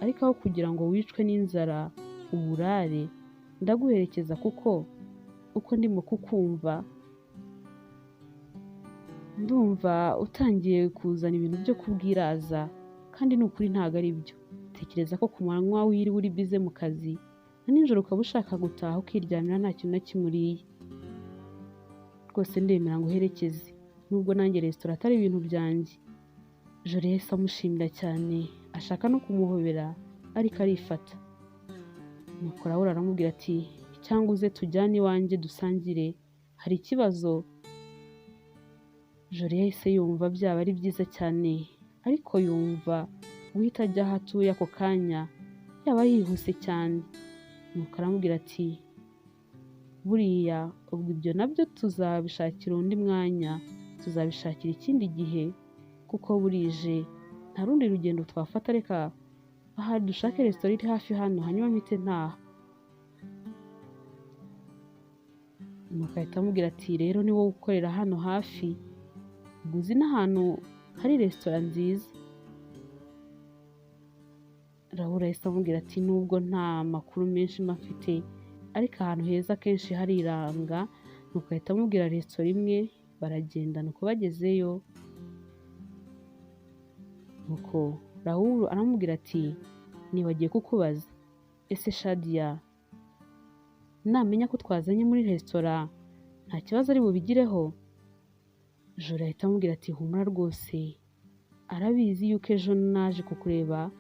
ariko aho kugira ngo wicwe n'inzara uburare ndaguherekeza kuko uko ndimo kukumva ndumva utangiye kuzana ibintu byo kubwiraza, kandi ni ukuri ntabwo ari byo. Tekereza ko ku manywa wiriwe uri bize mu kazi, na nijoro ukaba ushaka gutaha ukiryamira nta kintu na kimwe uriye. Rwose ndemera ngo uherekeze, nubwo nanjye resitora atari ibintu byanjye. Jori yahise amushimira cyane, ashaka no kumuhobera ariko arifata. Nuko Raoul aramubwira ati cyangwa uze tujyane iwanjye dusangire, hari ikibazo? Jori yahise yumva byaba ari byiza cyane, ariko yumva guhita ajya aho atuye ako kanya yaba yihuse cyane. Nuko aramubwira ati buriya ubwo ibyo nabyo tuzabishakira undi mwanya, tuzabishakira ikindi gihe kuko burije nta rundi rugendo twafata, reka aha dushake resitora iri hafi hano hanyuma mpite ntaha. Nuko ahita amubwira ati rero ni wowe ukorera hano hafi, uzi n'ahantu hari resitora nziza? Raoul ahise amubwira ati nubwo nta makuru menshi mba mfite, ariko ahantu heza kenshi hariranga. Nuko ahita amubwira resitora imwe, baragenda. Nuko bagezeyo, nuko Raoul aramubwira ati nibagiye kukubaza, ese Shadia namenya ko twazanye muri resitora nta kibazo ari bubigireho? Joro ahita amubwira ati humura rwose, arabizi yuko ejo naje kukureba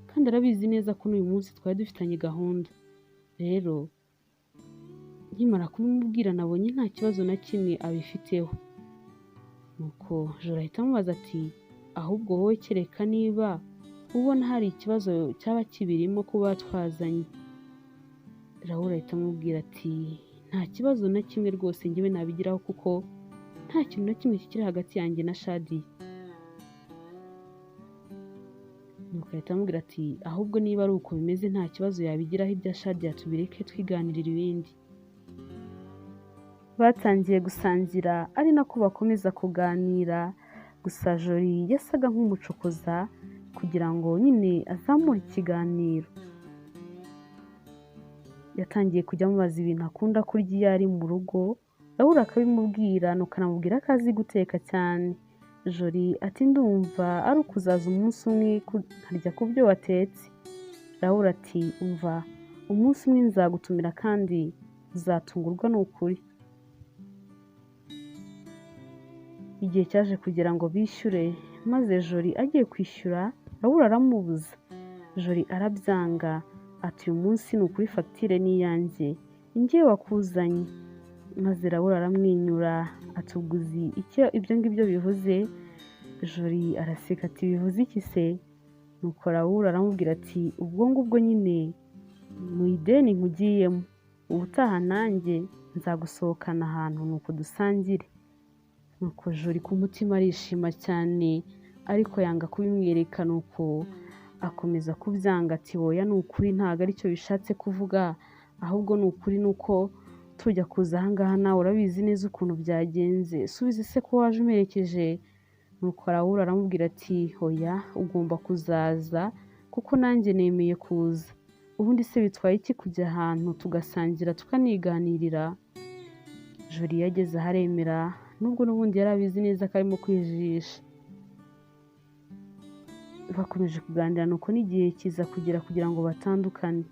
kandi arabizi neza ko n'uyu munsi twari dufitanye gahunda. Rero nkimara kumubwira nabonye nta kibazo na kimwe abifiteho. Nuko Joro ahita amubaza ati ahubwo wowe kereka niba ubona hari ikibazo cyaba kibirimo kuba twazanye. Raoul ahita amubwira ati nta kibazo na kimwe rwose njyewe nabigiraho kuko nta kintu na kimwe kikiri hagati yanjye na Shadia. nuko ahita amubwira ati ahubwo niba ari uko bimeze nta kibazo yabigiraho ibya Shadia tubireke twiganirira ibindi. Batangiye gusangira ari nako bakomeza kuganira, gusa Joli yasaga nk'umucokoza kugira ngo nyine azamure ikiganiro. Yatangiye kujya amubaza ibintu akunda kurya iyo ari mu rugo, Raoul akabimubwira nuko anamubwira ko azi guteka cyane. Joli ati ndumva ari ukuzaza umunsi umwe nkarya ku byo watetse. Raoul ati umva, umunsi umwe nzagutumira kandi uzatungurwa n'ukuri. Igihe cyaje kugira ngo bishyure, maze Joli agiye kwishyura Raoul aramubuza. Joli arabyanga ati uyu munsi ni ukuri fagitire ni iyanjye, njye wakuzanye. Maze Raoul aramwenyura ati ubwo uzi icyo ibyo ngibyo bivuze? Joli araseka ati bivuze iki se? Nuko Raoul aramubwira ati ubwo ngubwo nyine mu ideni nkugiyemo, ubutaha nanjye nzagusohokana ahantu nuko dusangire. Nuko Joli ku mutima arishima cyane ariko yanga kubimwereka, nuko akomeza kubyanga ati woya ni ukuri ntabwo aricyo bishatse kuvuga, ahubwo ni ukuri nuko tujya kuza ahangaha nawe urabizi neza ukuntu byagenze, subiza se ko waje umerekeje. Nuko Raoul aramubwira ati hoya ugomba kuzaza kuko nanjye nemeye kuza, ubundi se bitwaye iki kujya ahantu tugasangira tukaniganirira? Joli yageze aharemera nubwo n'ubundi yari abizi neza ko arimo kwijijisha. Bakomeje kuganira nuko n'igihe kiza kugera kugira ngo batandukane,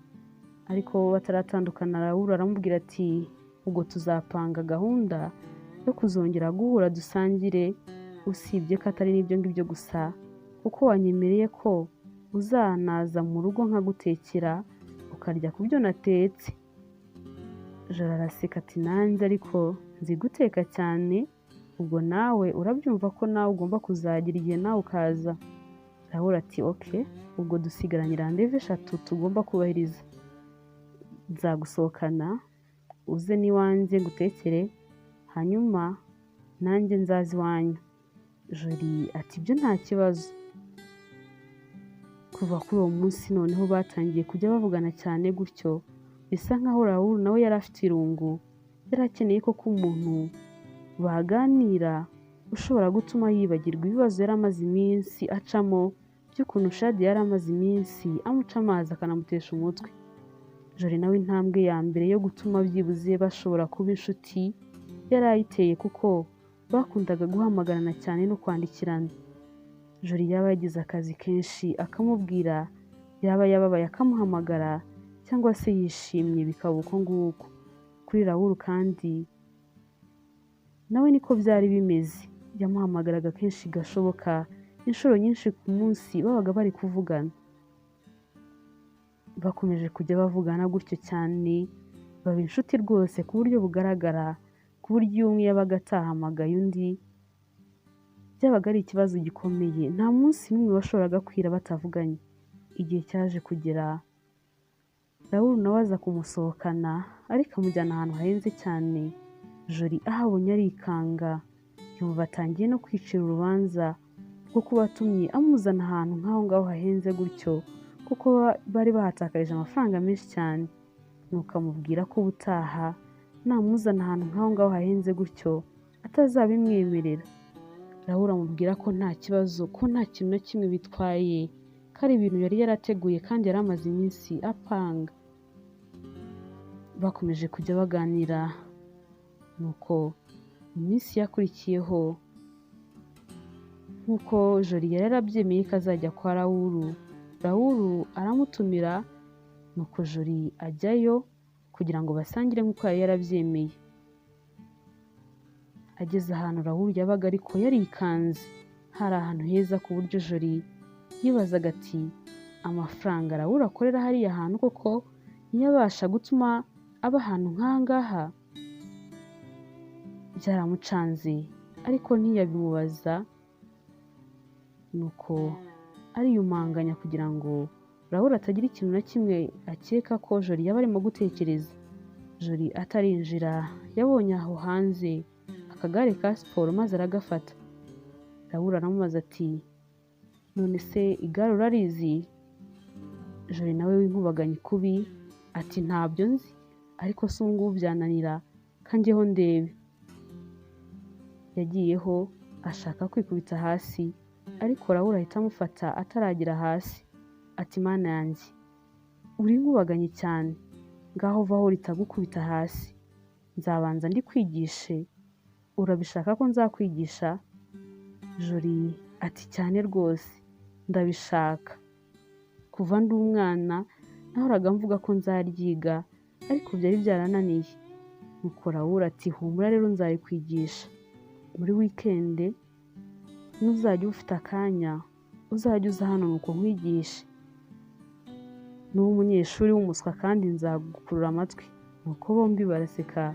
ariko bataratandukana Raoul aramubwira ati ubwo tuzapanga gahunda yo kuzongera guhura dusangire, usibye ko atari n'ibyo ngibyo gusa kuko wanyemereye ko uzanaza mu rugo nkagutekera ukarya ku byo natetse. Joli araseka ati nanjye ariko nzi guteka cyane, ubwo nawe urabyumva ko nawe ugomba kuzagira igihe nawe ukaza. Raoul ati oke, ubwo dusigaranye randevu 3 tugomba kubahiriza, nzagusohokana uze n'iwanjye ngutekere hanyuma nanjye nzaza iwanyu. Joli ati ibyo nta kibazo. Kuva kuri uwo munsi noneho batangiye kujya bavugana cyane gutyo, bisa nkaho Raoul nawe yari afite irungu, yari akeneye ko umuntu baganira ushobora gutuma yibagirwa ibibazo yari amaze iminsi acamo by'ukuntu Shadia yari amaze iminsi amuca amazi akanamutesha umutwe. Joli nawe intambwe ya mbere yo gutuma byibuze bashobora kuba inshuti yari ayiteye kuko bakundaga guhamagarana cyane no kwandikirana. Joli yaba yagize akazi kenshi akamubwira, yaba yababaye akamuhamagara cyangwa se yishimye bikaba uko nguko. Kuri Raoul kandi nawe niko byari bimeze, yamuhamagaraga kenshi gashoboka, inshuro nyinshi ku munsi babaga bari kuvugana. Bakomeje kujya bavugana gutyo cyane, baba inshuti rwose ku buryo bugaragara, ku buryo umwe yabaga atahamagaye undi byabaga ari ikibazo gikomeye, nta munsi n'umwe washoboraga kwira batavuganye. Igihe cyaje kugera Raoul nawe aza kumusohokana ariko amujyana ahantu hahenze cyane. Joli ahabonye arikanga, yumva atangiye no kwicira urubanza rwo kuba atumye amuzana ahantu nk'aho ngaho hahenze gutyo kuko bari bahatakarije amafaranga menshi cyane. Nuko amubwira ko ubutaha namuzana ahantu nk'aho ngaho hahenze gutyo atazabimwemerera. Raoul amubwira ko nta kibazo, ko nta kintu na kimwe bitwaye, ko ari ibintu yari yarateguye kandi yari amaze iminsi apanga. Bakomeje kujya baganira, nuko mu minsi yakurikiyeho nk'uko Joli yari yarabyemeye ko azajya kwa Raoul aramutumira, nuko Joli ajyayo kugira ngo basangire nk'uko yari yarabyemeye. Ageze ahantu Raoul yabaga ariko yarikanze, hari ahantu heza ku buryo Joli yibazaga ati amafaranga Raoul akorera hariya hantu koko ntiyabasha gutuma aba ahantu nk'aha ngaha? Byaramucanze ariko ntiyabimubaza, nuko ariyumanganya kugira ngo Raoul atagira ikintu na kimwe akeka ko Joli yaba arimo gutekereza. Joli atarinjira yabonye aho hanze akagare ka siporo maze aragafata. Raoul aramubaza ati none se igare urarizi? Jori nawe w'inkubaganyi kubi ati ntabyo nzi, ariko se ubu ngubu byananira kanjyeho ndebe. Yagiyeho ashaka kwikubita hasi, ariko Raoul ahita amufata ataragera hasi ati mana yanjye, uri inkubaganyi cyane, ngaho vaho ritagukubita hasi, nzabanza ndikwigishe, urabishaka ko nzakwigisha? Jori ati cyane rwose ndabishaka, kuva ndi umwana nahoraga mvuga ko nzaryiga, ariko byari byarananiye. Nuko Raoul ati humura rero nzarikwigisha, muri wikende nuzajya ufite akanya uzajya uza hano nuko nkwigishe, n'uwo umunyeshuri w'umuswa kandi nzagukurura amatwi. Nuko bombi baraseka,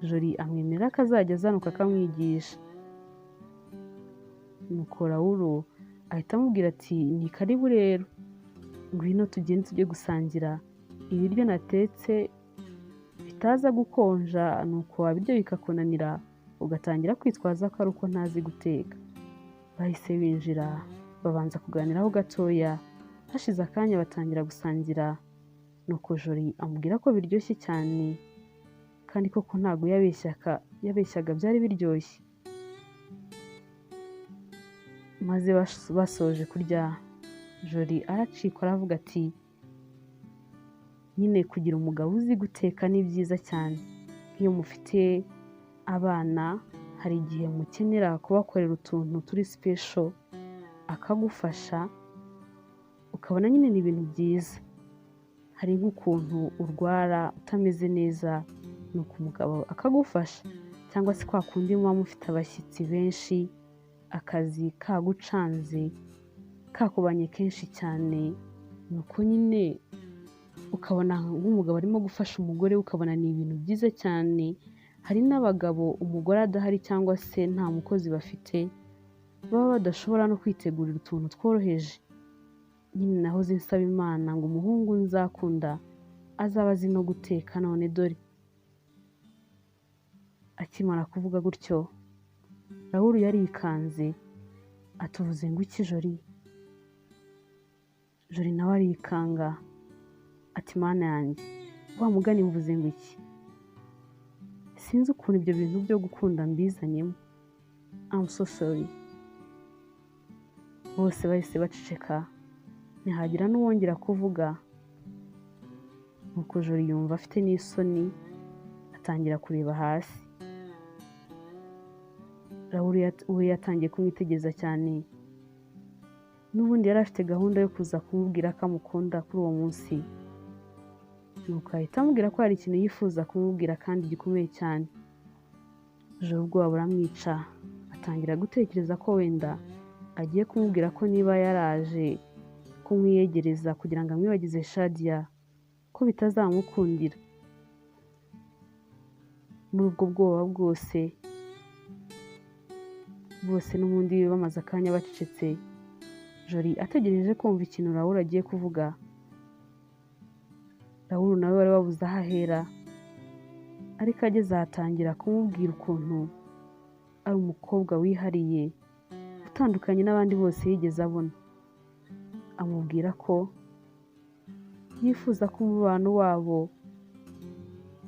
Jori amwemerera ko azajya azanuka akamwigisha. Nuko Raoul ahita amubwira ati ni karibu rero, ngwino tugende tujye gusangira ibiryo natetse bitaza gukonja, nuko wabiryo bikakunanira ugatangira kwitwaza ko ari uko ntazi guteka. Bahise binjira babanza kuganiraho gatoya, hashize akanya batangira gusangira. Nuko Jori amubwira ko biryoshye cyane, kandi koko ntabwo yabeshyaga, byari biryoshye. Maze basoje kurya, Jori aracikwa aravuga ati nyine kugira umugabo uzi guteka ni byiza cyane. Nk'iyo mufite abana hari igihe mukenera kubakorera utuntu turi special akagufasha, ukabona nyine ni ibintu byiza. Hari nk'ukuntu urwara utameze neza, nuko umugabo akagufasha, cyangwa se kwa kundi muba mufite abashyitsi benshi, akazi kagucanze kakubanye kenshi cyane, nuko nyine ukabona nk'umugabo arimo gufasha umugore, ukabona ni ibintu byiza cyane. Hari n'abagabo umugore adahari cyangwa se nta mukozi bafite, baba badashobora no kwitegurira utuntu tworoheje. Nyine nahoze nsaba Imana ngo umuhungu nzakunda azaba azi no guteka, none dore. Akimara kuvuga gutyo, Raoul yarikanze atuvuze ngo iki Jori? Jori nawe arikanga ati mana yanjye, wa mugani mvuze ngo iki? Sinzi ukuntu ibyo bintu byo gukunda mbizanyemo, I'm so sorry. Bose bahise baceceka, ntihagira n'uwongera kuvuga. Nuko Jori yumva afite n'isoni, atangira kureba hasi. Raoul we yatangiye kumwitegereza cyane, n'ubundi yari afite gahunda yo kuza kumubwira ko amukunda kuri uwo munsi. Nuko ahita amubwira ko hari ikintu yifuza kumubwira kandi gikomeye cyane. Jori ubwoba buramwica, atangira gutekereza ko wenda agiye kumubwira ko niba yaraje kumwiyegereza kugira ngo amwibagize Shadia ko bitazamukundira. Muri ubwo bwoba bwose n'ubundi bamaze akanya bacecetse, Jori ategereje kumva ikintu Raoul agiye kuvuga. Raoul nawe wari wabuze aho ahera, ariko ageze ahatangira kumubwira ukuntu ari umukobwa wihariye utandukanye n'abandi bose yigeze abona. Amubwira ko yifuza ko umubano wabo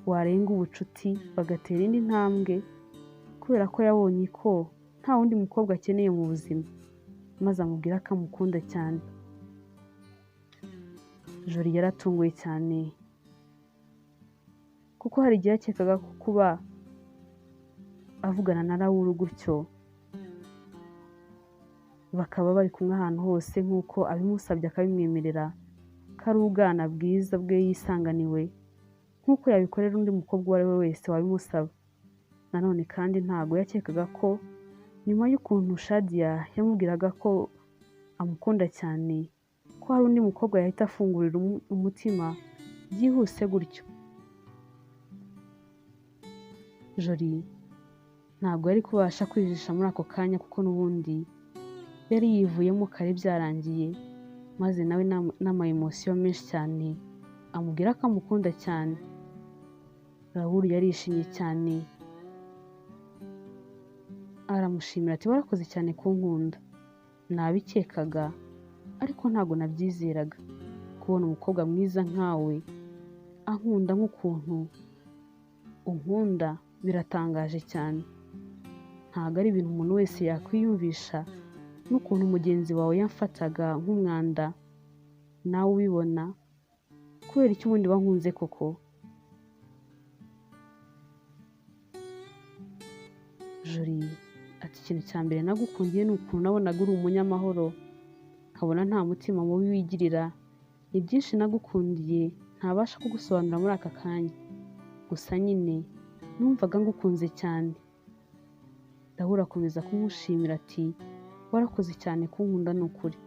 warenga ubucuti bagatera indi ntambwe, kubera ko yabonye ko nta wundi mukobwa akeneye mu buzima, maze amubwira ko amukunda cyane. Jori yaratunguwe cyane, kuko hari igihe yakekaga ko kuba avugana na Raoul gutyo bakaba bari kumwe ahantu hose nk'uko abimusabye akabimwemerera, ko ari ubwana bwiza bwe yisanganiwe, nk'uko yabikorera undi mukobwa uwo ari we wese wabimusaba. Nanone kandi ntabwo yakekaga ko nyuma y'ukuntu Shadia yamubwiraga ko amukunda cyane, ko hari undi mukobwa yahita afungurira umutima byihuse gutyo. Jori ntabwo yari kubasha kwijisha muri ako kanya, kuko n'ubundi yari yivuyemo kare byarangiye, maze nawe n'ama-emotion menshi cyane amubwira ko amukunda cyane. Raoul yarishimye cyane, aramushimira ati warakoze cyane kunkunda, nabikekaga ariko ntabwo nabyizeraga. Kubona umukobwa mwiza nkawe ankunda nk'ukuntu unkunda biratangaje cyane. Ntabwo ari ibintu umuntu wese yakwiyumvisha, n'ukuntu mugenzi wawe yamfataga nk'umwanda nawe ubibona. Kubera iki ubundi wankunze koko? Jolie ati ikintu cya mbere nagukundiye ni ukuntu nabonaga uri umunyamahoro, nkabona nta mutima mubi wigirira. Ni byinshi nagukundiye ntabasha kugusobanura muri aka kanya, gusa nyine numvaga ngukunze cyane. Rahul akomeza kumushimira ati warakoze cyane kunkunda ni ukuri.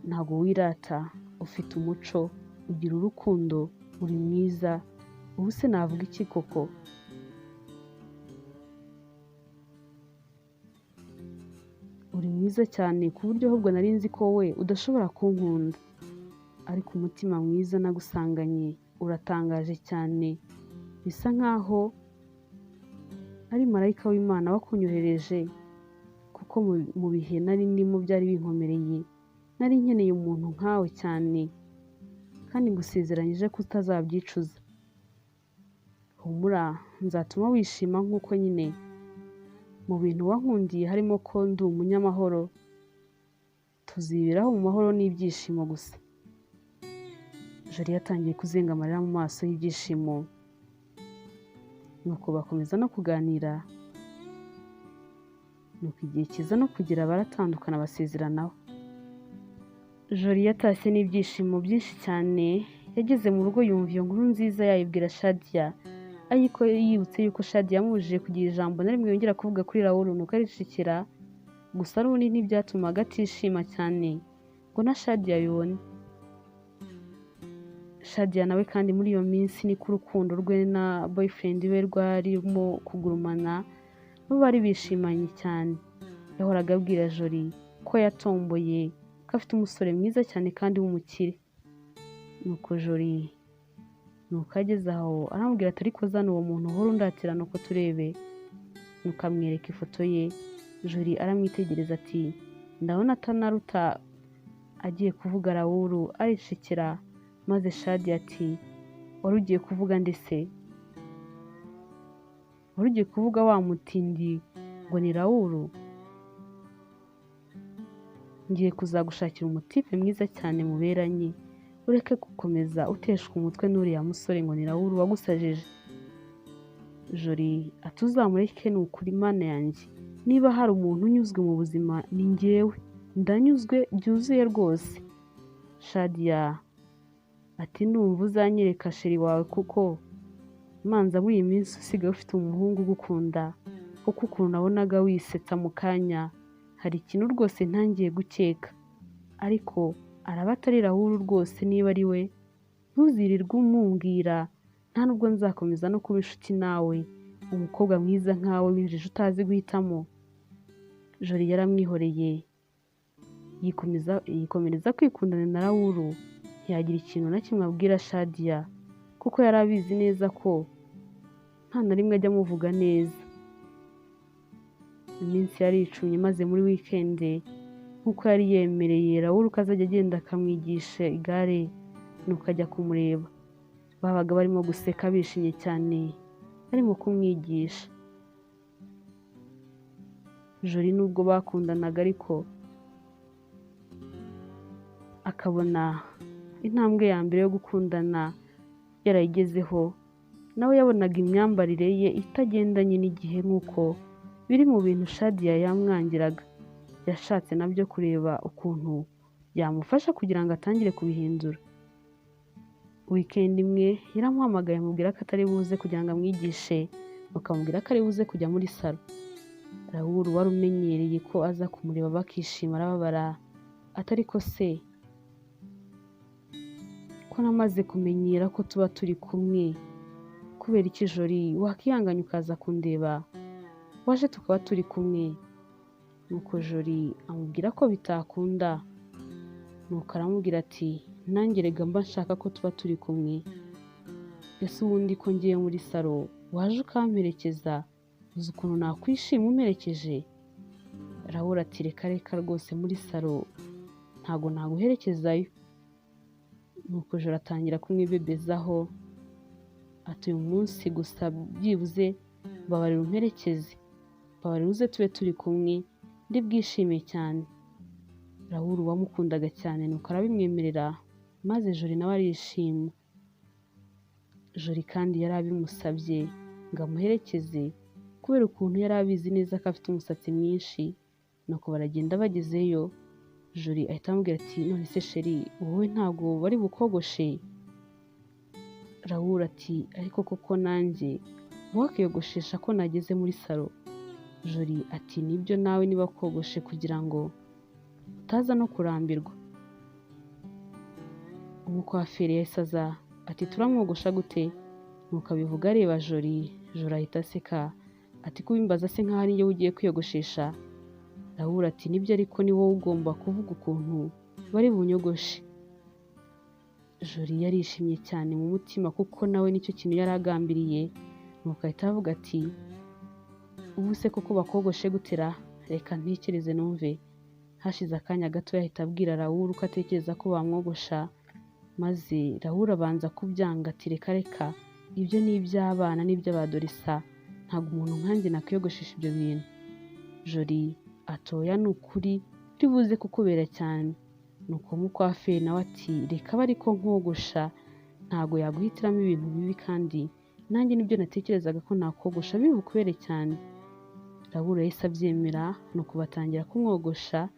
Ntabwo wirata, ufite umuco, ugira urukundo, uri mwiza. Ubu se navuga iki koko? Uri mwiza cyane ku buryo ahubwo nari nzi ko we udashobora kunkunda, ariko umutima mwiza nagusanganye uratangaje cyane. Bisa nkaho ari marayika w'Imana wakunyohereje, kuko mu bihe nari ndimo byari binkomereye. Nari nkeneye umuntu nkawe cyane, kandi ngusezeranyije ko utazabyicuza. Humura, nzatuma wishima nk'uko nyine mu bintu wankundiye harimo ko ndi umunyamahoro. Tuziberaho mu mahoro n'ibyishimo gusa. Jolie yatangiye kuzenga amarira mu maso y'ibyishimo, nuko bakomeza no kuganira. Nuko igihe kiza no kugira baratandukana basezeranaho. Jolie yatashye n'ibyishimo byinshi cyane. Yageze mu rugo yumva iyo nkuru nziza yayibwira Shadia, ariko yibutse yuko Shadia yamubujije kugira ijambo na rimwe yongera kuvuga kuri Rahul, nuko aricecekera. Gusa n'ubundi ntibyatumaga atishima cyane ngo na Shadia abibone. Shadia nawe kandi muri iyo minsi niko urukundo rwe na boyfriend we rwarimo kugurumana, bo bari bishimanye cyane. Yahoraga abwira Jolie ko yatomboye, ko afite umusore mwiza cyane kandi w'umukire. Nuko Jolie ageze aho aramubwira ati ariko zana uwo muntu uhora undatira nuko turebe. Nuko amwereka ifoto ye. Jolie aramwitegereza ati ndabona atanaruta. Agiye kuvuga Rahul aricecekera, maze Shadia ati wari ugiye kuvuga ndetse? Wari ugiye kuvuga wa mutindi ngo ni Rahul? Ngiye kuzagushakira umutipe mwiza cyane muberanye, ureke gukomeza uteshwa umutwe n'uriya musore ngo ni Rahul wagusajije. Jolie ati uzamureke ni ukuri Mana yanjye, niba hari umuntu unyuzwe mu buzima ni njyewe, ndanyuzwe byuzuye rwose. Shadia ati numva uzanyereka sheri wawe, kuko manza muri iyi minsi usigaye ufite umuhungu ugukunda, kuko ukuntu nabonaga wisetsa mu kanya, hari ikintu rwose ntangiye gukeka. Ariko araba atari Rahul rwose. Niba ari we ntuzirirwe umumbwira, nta nubwo nzakomeza no kuba inshuti nawe. Umukobwa mwiza nkawe w'injiji utazi guhitamo. Jolie yaramwihoreye, yikomereza kwikundana na Rahul. Ntiyagira ikintu na kimwe abwira Shadia, kuko yari abizi neza ko nta na rimwe ajya amuvuga neza. Iminsi yaricumye, maze muri weekend nk'uko yari yemereye Rahul ko azajya agenda akamwigisha igare, nuko ajya kumureba. Babaga barimo guseka bishimye cyane, arimo kumwigisha. Jolie nubwo bakundanaga, ariko akabona intambwe ya mbere yo gukundana yarayigezeho. Nawe yabonaga imyambarire ye itagendanye n'igihe nk'uko biri mu bintu Shadia yamwangiraga. Yashatse nabyo kureba ukuntu yamufasha kugira ngo atangire kubihindura. Weekend imwe yaramuhamagaye amubwira ko atari buze kugira ngo amwigishe, bakamubwira ko ari buze kujya muri salo. Rahul wari umenyereye ko aza kumureba bakishima arababara, atari ko se ko namaze kumenyera ko tuba turi kumwe, kubera iki Jolie wakihanganya ukaza kundeba, waje tukaba turi kumwe? Nuko Jolie amubwira ko bitakunda. Nuko aramubwira ati nanjye rega mba nshaka ko tuba turi kumwe. Ese ubundi ko ngiye muri salo waje ukamperekeza, uzi ukuntu nakwishima umperekeje? Rahul ati reka reka rwose, muri salo ntago naguherekezayo. Nuko Joro atangira kumwibebezaho ati uyu munsi gusa byibuze babarira umperekeze, babarira uze tube turi kumwe, ndi bwishime cyane. Raoul wamukundaga cyane nuko arabimwemerera, maze Joro nawe arishima. Joro kandi yari abimusabye ngo amuherekeze kubera ukuntu yari abizi neza ko afite umusatsi mwinshi. Nuko baragenda bagezeyo, Joro ahita amubwira ati none se sheri, wowe ntabwo bari bukogoshe? Raoul ati ariko koko nanjye wakiyogoshesha ko nageze muri salo. Joro ati nibyo nawe niba kogoshe kugira ngo utaza no kurambirwa. Umukwaferi yahise aza ati turamwogosha gute? Nuko abivuga areba Joro. Joro ahita aseka ati kubimbaza se nkaho ari njye ugiye kwiyogoshesha? Raoul ati nibyo ariko ni wowe ugomba kuvuga ukuntu bari bunyogoshe. Joro yarishimye cyane mu mutima kuko nawe nicyo kintu yari agambiriye. Nuko ahita avuga ati ubu se koko bakogoshe gutera? Reka ntekereze numve. Hashize akanya gato yahita abwira Raoul ko atekereza ko bamwogosha, maze Raoul abanza kubyanga ati reka reka, ibyo ni iby'abana n'iby'abadorisa, ntabwo umuntu nkanjye nakwiyogoshesha ibyo bintu. Joro atoya ni ukuri ribuze kukubera cyane. Nuko umukwaferi nawe ati reka aba ariko nkogosha, ntabwo yaguhitiramo ibintu bibi kandi nanjye nibyo natekerezaga ko nakogosha biri bukubere cyane. Raoul yahise abyemera, nuko batangira kumwogosha.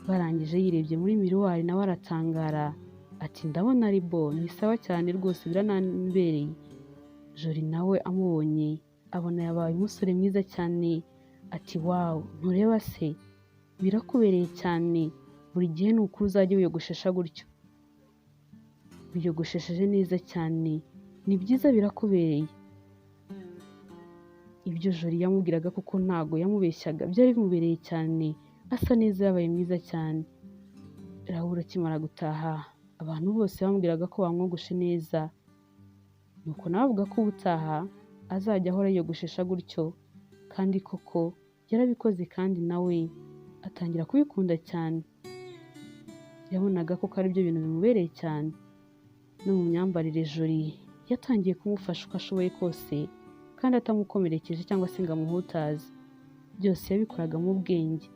Barangije yirebye muri miruwari nawe aratangara ati ndabona ari bo, ni sawa cyane rwose biranambereye. Joro nawe amubonye abona yabaye umusore mwiza cyane ati wawu, ntureba se birakubereye cyane, buri gihe ni ukuri uzajya wiyogoshesha gutyo, wiyogoshesheje neza cyane, ni byiza birakubereye. Ibyo Joro yamubwiraga kuko ntago yamubeshyaga, byari bimubereye cyane, asa neza yabaye mwiza cyane. Raoul akimara gutaha abantu bose bamubwiraga ko bamwogoshe neza. Nuko nawe avuga ko ubutaha azajya ahora yiyogoshesha gutyo, kandi koko yarabikoze kandi nawe atangira kubikunda cyane. Yabonaga ko ari byo bintu bimubereye cyane. No mu myambarire Joro yatangiye kumufasha uko ashoboye kose kandi atamukomerekeje cyangwa se ngo amuhutaze. Byose yabikoraga mu bwenge.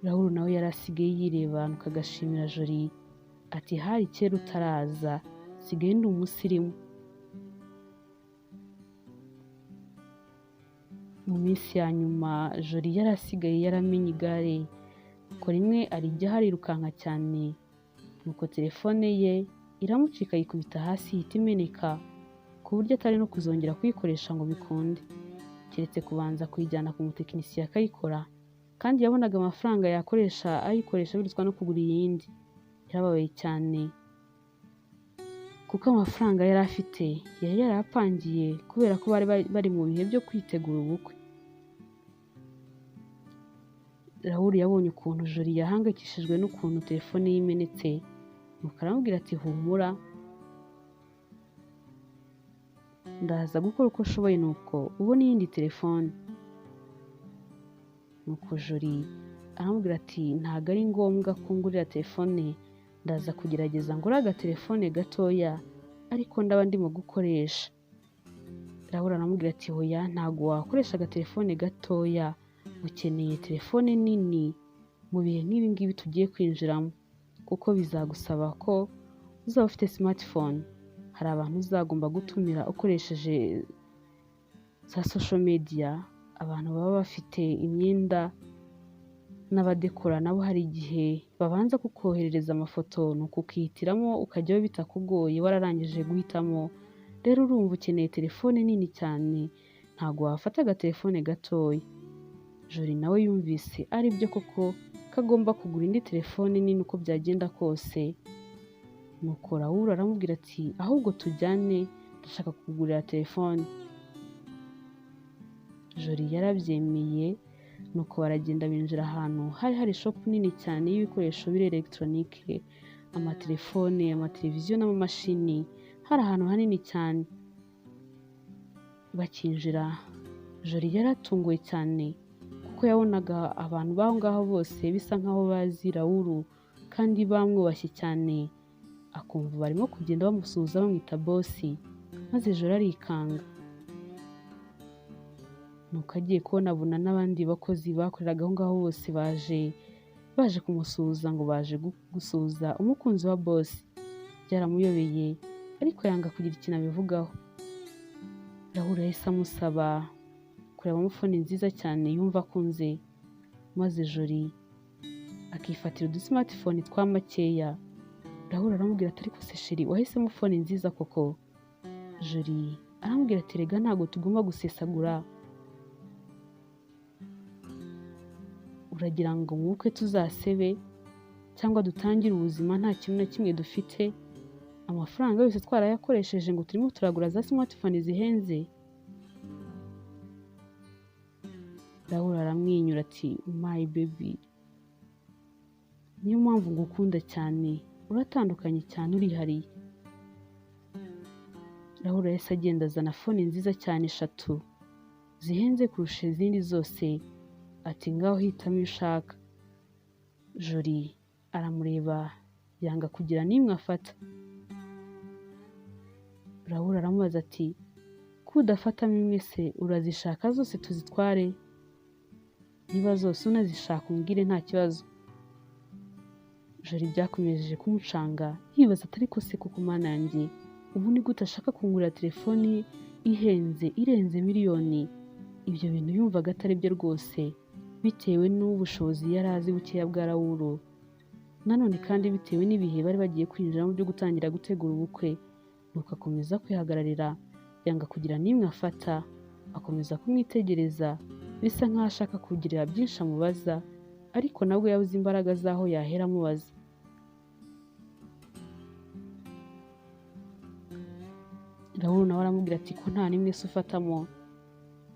Raoul nawe yari asigaye yireba nuko agashimira Joro ati hari kera utaraza, sigaye ndi umusirimu. Mu minsi ya nyuma Joro yari asigaye yaramenye igare, ko rimwe arijya harirukanka cyane, nuko telefone ye iramucika yikubita hasi ihita imeneka, ku buryo atari no kuzongera kuyikoresha ngo bikunde, keretse kubanza kuyijyana ku mutekinisiye akayikora, kandi yabonaga amafaranga yakoresha ayikoresha birutswa no kugura iyindi. Yarababaye cyane kuko amafaranga yari afite yari yarapangiye kubera ko bari mu bihe byo kwitegura ubukwe. Raoul yabonye ukuntu Joro yahangayikishijwe n'ukuntu telefone ye imenetse, nuko aramubwira ati humura, ndaza gukora uko nshoboye nuko ubona iyindi telefone. Nuko Joro aramubwira ati ntabwo ari ngombwa ko ngurira telefone, ndaza kugerageza ngure agatelefone gatoya ariko ndaba ndimo gukoresha. Raoul aramubwira ati hoya, ntabwo wakoresha agatelefone gatoya, ukeneye telefone nini mu bihe nk'ibi ngibi tugiye kwinjiramo, kuko bizagusaba ko uzaba ufite smartphone. Hari abantu uzagomba gutumira ukoresheje za social media, abantu baba bafite imyenda n'abadekora nabo hari igihe babanza kukoherereza amafoto, nuko ukihitiramo ukajyaho bitakugoye wararangije guhitamo. Rero urumva ukeneye telefone nini cyane, ntabwo wafata agatelefone gatoya. Joro nawe yumvise ari byo koko kagomba kugura indi telefone nini uko byagenda kose. Nuko Raoul aramubwira ati ahubwo tujyane, ndashaka kugurira telefone. Joro yarabyemeye, nuko baragenda binjira ahantu hari shop nini cyane y'ibikoresho biri electronique, amatelefone, amateleviziyo n'amamashini, hari ahantu hanini cyane. Bakinjira Joro yaratunguwe cyane kuko yabonaga abantu b'aho ngaho bose bisa nk'aho bazi Raoul kandi bamwubashye cyane, akumva barimo kugenda bamusuhuza bamwita bosi, maze Jolly arikanga. Nuko agiye kubona abona n'abandi bakozi bakoreraga aho ngaho bose baje kumusuhuza ngo baje gusuhuza umukunzi wa bosi. Byaramuyobeye ariko yanga kugira ikintu abivugaho. Raoul yahise amusaba kureba fone nziza cyane yumva akunze, maze Jolly akifatira udusimatifone twa makeya. Raoul aramubwira ati ariko se sheri wahisemo fone nziza koko? Jolly aramubwira ati rega ntabwo tugomba gusesagura, uragira ngo mu bukwe tuzasebe cyangwa dutangire ubuzima nta kintu na kimwe dufite? Amafaranga yose twarayakoresheje ngo turimo turagura za smartphone zihenze? Raoul aramwenyura ati my baby, niyo mpamvu ngukunda cyane, uratandukanye cyane, urihariye. Raoul yahise agenda azana fone nziza cyane 3 zihenze kurusha izindi zose, ati ngaho hitamo iyo ushaka. Jolly aramureba yanga kugira n'imwe afata. Raoul aramubaza ati ko udafatamo imwe se urazishaka zose tuzitware? Niba zose unazishaka umbwire nta kibazo. Jolly byakomeje kumucanga, yibaza ati ariko se kuko mana yanjye, ubu ni gute ashaka kungurira telefoni irenze miliyoni? Ibyo bintu yumvaga atari byo rwose, bitewe n'ubushobozi yari azi bukeya bwa Raoul, nanone kandi bitewe n'ibihe bari bagiye kwinjiramo byo gutangira gutegura ubukwe. Nuko akomeza kwihagararira, yanga kugira n'imwe afata, akomeza kumwitegereza bisa nk'aho ashaka kugirira byinshi amubaza, ariko nabwo yabuze imbaraga z'aho yahera amubaza. Raoul nawe aramubwira ati ko nta n'imwe se ufatamo?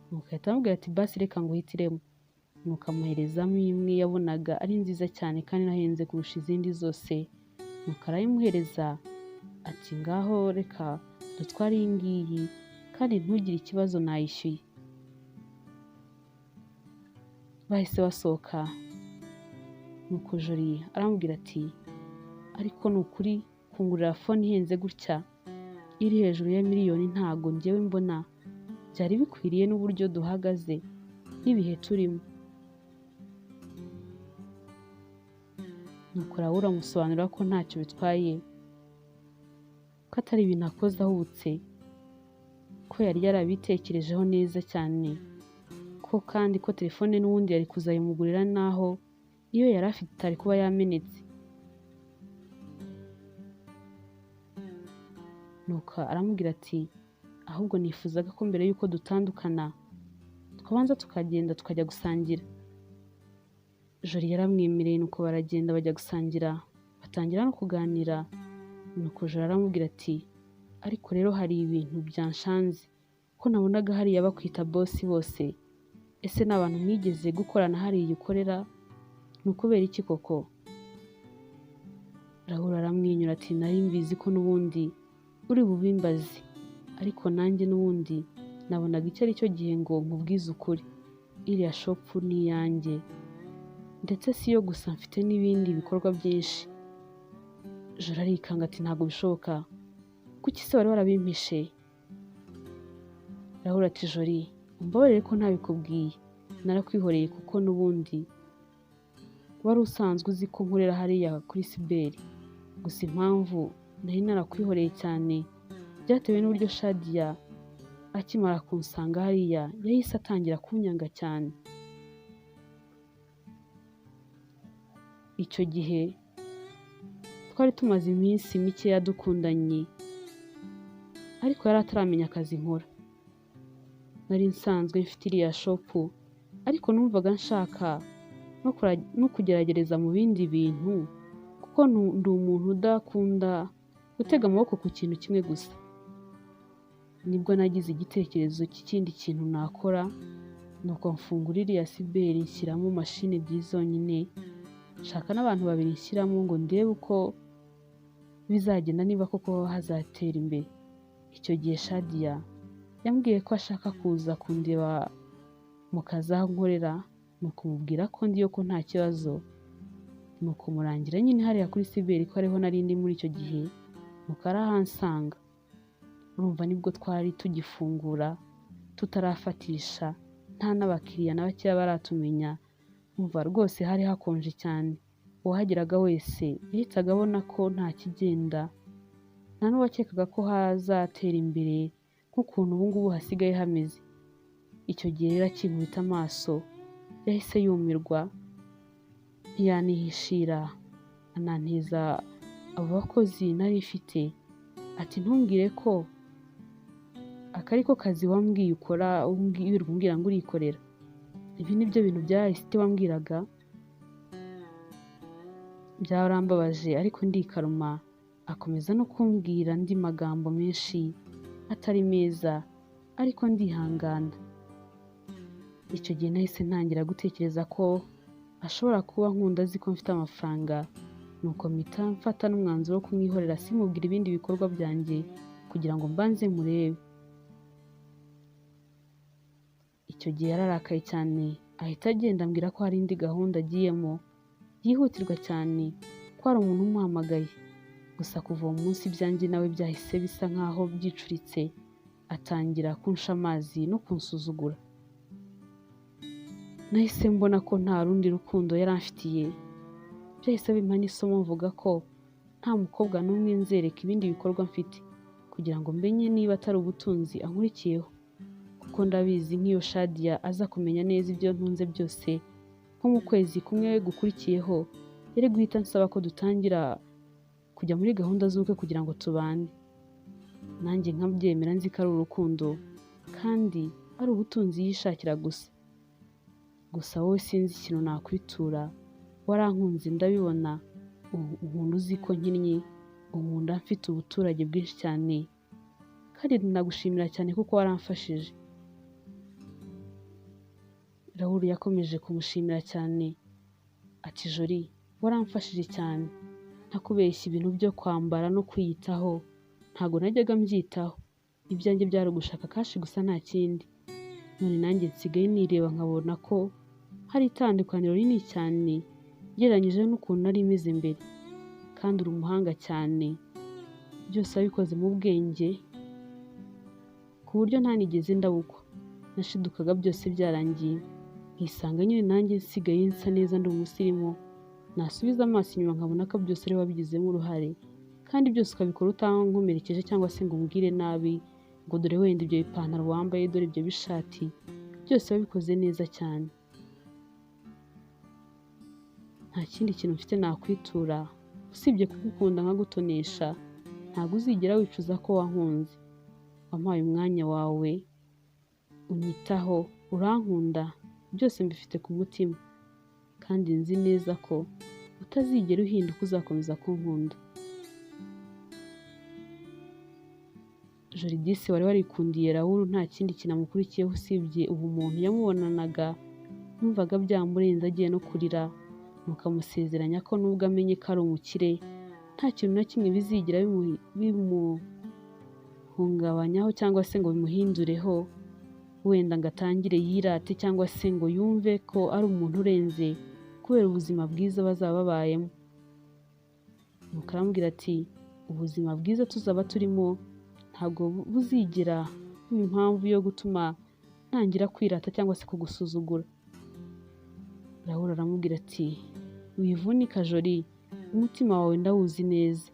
Nuko ahita amubwira ati basi reka ngo uhitiremo. Nuko amuherezamo imwe yabonaga ari nziza cyane kandi inahenze kurusha izindi zose. Nuko arayimuhereza ati ngaho reka dutware iyi ngiyi kandi ntugire ikibazo, nayishyuye. Bahise basohoka. Nuko Jolly aramubwira ati ariko ni ukuri kungurira fone ihenze gutya iri hejuru ya miliyoni ntago njyewe mbona byari bikwiriye n'uburyo duhagaze n'ibihe turimo. Nuko Raoul amusobanurira ko ntacyo bitwaye, ko atari ibintu akoze ahubutse, ko yari yarabitekerejeho neza cyane, ko kandi ko telefone n'ubundi yari kuzayimugurira naho iyo yari afite itari kuba yamenetse. Nuko aramubwira ati ahubwo nifuzaga ko mbere y'uko dutandukana twabanza tukagenda tukajya gusangira. Jolly yaramwemereye, nuko baragenda bajya gusangira, batangira no kuganira. Nuko Jolly aramubwira ati ariko rero hari ibintu byanshanze, ko nabonaga hariya bakwita bosi bose, ese n'abantu mwigeze gukorana hariya ukorera? Ni ukubera iki koko? Raoul aramwenyura ati nari mbizi ko n'ubundi uri bubimbazi, ariko nanjye n'ubundi nabonaga icyo ari cyo gihe ngo nkubwize ukuri, iriya shopu ni iyanjye, ndetse si yo gusa, mfite n'ibindi bikorwa byinshi. Jolly arikanga ati ntabwo bishoboka, kuki se wari warabimpishe? Raoul ati Jolly umbabarire ko ntabikubwiye, narakwihoreye kuko n'ubundi wari usanzwe uzi ko nkorera hariya kuri Siberi. Gusa impamvu nari narakwihoreye cyane byatewe n'uburyo Shadia akimara kunsanga hariya yahise atangira kunyanga cyane. Icyo gihe twari tumaze iminsi mikeya dukundanye, ariko yari ataramenya akazi nkora. Nari nsanzwe mfite iriya shopu, ariko numvaga nshaka no kugerageza mu bindi bintu, kuko ndi umuntu udakunda gutega amaboko ku kintu kimwe gusa. Nibwo nagize igitekerezo cy'ikindi kintu nakora, nuko mfungura iriya Siberi nshyiramo mashini ebyiri zonyine, nshaka n'abantu 2 nshyiramo ngo ndebe uko bizagenda, niba koko hazatera imbere. Icyo gihe Shadia yambwiye ko ashaka kuza kundeba mu kazi aho nkorera, nuko mubwira ko ndiyo ko nta kibazo, nuko murangira nyine hariya kuri Siberi ko ariho nari ndi muri icyo gihe, nuko arahansanga. Urumva nibwo twari tugifungura tutarafatisha, nta n'abakiriya na bakeya baratumenya. Umva rwose hari hakonje cyane, uwahageraga wese yahitaga abona ko nta kigenda, nta n'uwakekaga ko hazatera imbere nk'ukuntu ubu ngubu hasigaye hameze. Icyo gihe rero akinkubita amaso yahise yumirwa, ntiyanihishira, ananteza abo bakozi nari mfite, ati ntumbwire ko aka ariko kazi wambwiye ukora, wirirwa umbwira ngo urikorera. Ibi nibyo bintu byahise wambwiraga. Byarambabaje ariko ndikaruma, akomeza no kumbwira andi magambo menshi atari meza, ariko ndihangana. Icyo gihe nahise ntangira gutekereza ko ashobora kuba nkunda azi ko mfite amafaranga, nuko mpita mfata n'umwanzuro wo kumwihorera simubwira ibindi bikorwa byanjye kugira ngo mbanze murebe. Icyo gihe yararakaye cyane, ahita agenda ambwira ko hari indi gahunda agiyemo yihutirwa cyane, ko hari umuntu umuhamagaye. Gusa kuva uwo munsi ibyanjye nawe byahise bisa nkaho byicuritse, atangira kunsha amazi no kunsuzugura. Nahise mbona ko nta rundi rukundo yari amfitiye, byahise bimpa n'isomo mvuga ko nta mukobwa n'umwe nzereka ibindi bikorwa mfite kugira ngo mbenye niba atari ubutunzi ankurikiyeho, kuko ndabizi nk'iyo Shadia aza kumenya neza ibyo ntunze byose, nko mu kwezi kumwe gukurikiyeho yari guhita nsaba ko dutangira kujya muri gahunda z'ubukwe kugira ngo tubane. Nanjye nkabyemera nzi ko ari urukundo kandi ari ubutunzi yishakira gusa. Wowe sinzi ikintu nakwitura, warankunze ndabibona, umuntu uzi ko nkinnye, unkunda mfite ubuturage bwinshi cyane, kandi nagushimira cyane kuko waramfashije. Raoul yakomeje kumushimira cyane, ati Jolie waramfashije cyane, ntakubeshya ibintu byo kwambara no kwiyitaho ntago najyaga mbyitaho, ibyanjye byari ugushaka kashi gusa nta kindi. None nanjye nsigaye nireba nkabona ko hari itandukaniro rinini cyane ugereranyije n'ukuntu nari meze mbere, kandi uri umuhanga cyane, byose wabikoze mu bwenge ku buryo ntanigeze ndabukwa. Nashidukaga byose byarangiye, nkisanga nyine nanjye nsigaye nsa neza ndi umusirimu, nasubiza amaso inyuma nkabona ko byose ari wabigizemo uruhare, kandi byose ukabikora utankomerekeje cyangwa se ngo umbwire nabi ngo dore wenda ibyo bipantaro wambaye, dore ibyo bishati, byose wabikoze neza cyane. Nta kindi kintu mfite nakwitura usibye kugukunda nkagutonesha, ntabwo uzigera wicuza ko wankunze. Wampaye umwanya wawe, unyitaho, urankunda, byose mbifite ku mutima, kandi nzi neza ko utazigera uhinduka, uzakomeza kunkunda. Jolie disi wari warikundiye Raoul nta kindi kintu amukurikiyeho usibye ubumuntu yamubonanaga, numvaga byamurenze agiye no kurira, nuko amusezeranya ko nubwo amenye ko ari umukire, nta kintu na kimwe bizigira bimuhungabanyaho cyangwa se ngo bimuhindureho, wenda ngo atangire yirate cyangwa se ngo yumve ko ari umuntu urenze kubera ubuzima bwiza bazaba babayemo. Nuko aramubwira ati ubuzima bwiza tuzaba turimo ntabwo buzigera buba impamvu yo gutuma ntangira kwirata cyangwa se kugusuzugura. Raoul aramubwira ati wivunika Jolie, umutima wawe ndawuzi neza,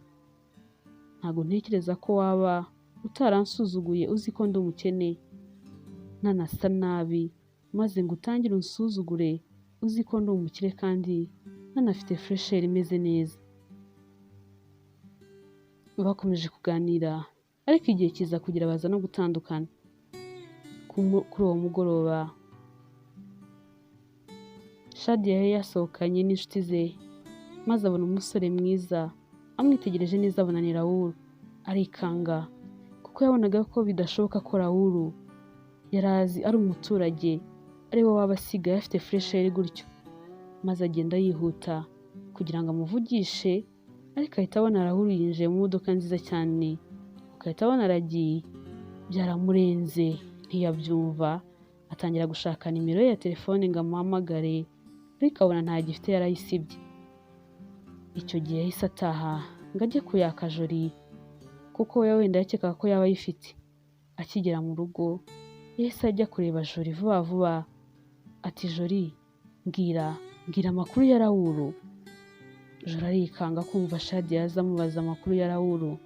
ntabwo ntekereza ko waba utaransuzuguye uzi ko ndi umukene, nanasa nabi maze ngo utangire unsuzugure uzi ko ndi umukire kandi nanafite fresher imeze neza. Bakomeje kuganira ariko igihe kiza kugira baza no gutandukana. Kuri uwo mugoroba Shadia yari yasohokanye n'inshuti ze, maze abona umusore mwiza, amwitegereje neza abona ni Raoul, arikanga kuko yabonaga ko bidashoboka ko Raoul yari azi ari umuturage ari we waba asigaye afite fresher gutyo, maze agenda yihuta kugira ngo amuvugishe, ariko ahita abona Raoul yinjiye mu modoka nziza cyane, agahita abona aragiye. Byaramurenze ntiyabyumva, atangira gushaka nimero ye ya telefone ngo amuhamagare, ariko abona ntagifite, yarayisibye. Icyo gihe yahise ataha ngo ajye kuyaka Joli kuko we wenda yakekaga ko yaba ayifite. Akigera mu rugo yahise ajya kureba Joli vuba vuba, ati Joli, mbwira amakuru ya Raoul. Joli arikanga kumva Shadia yaza amubaza amakuru ya Raoul.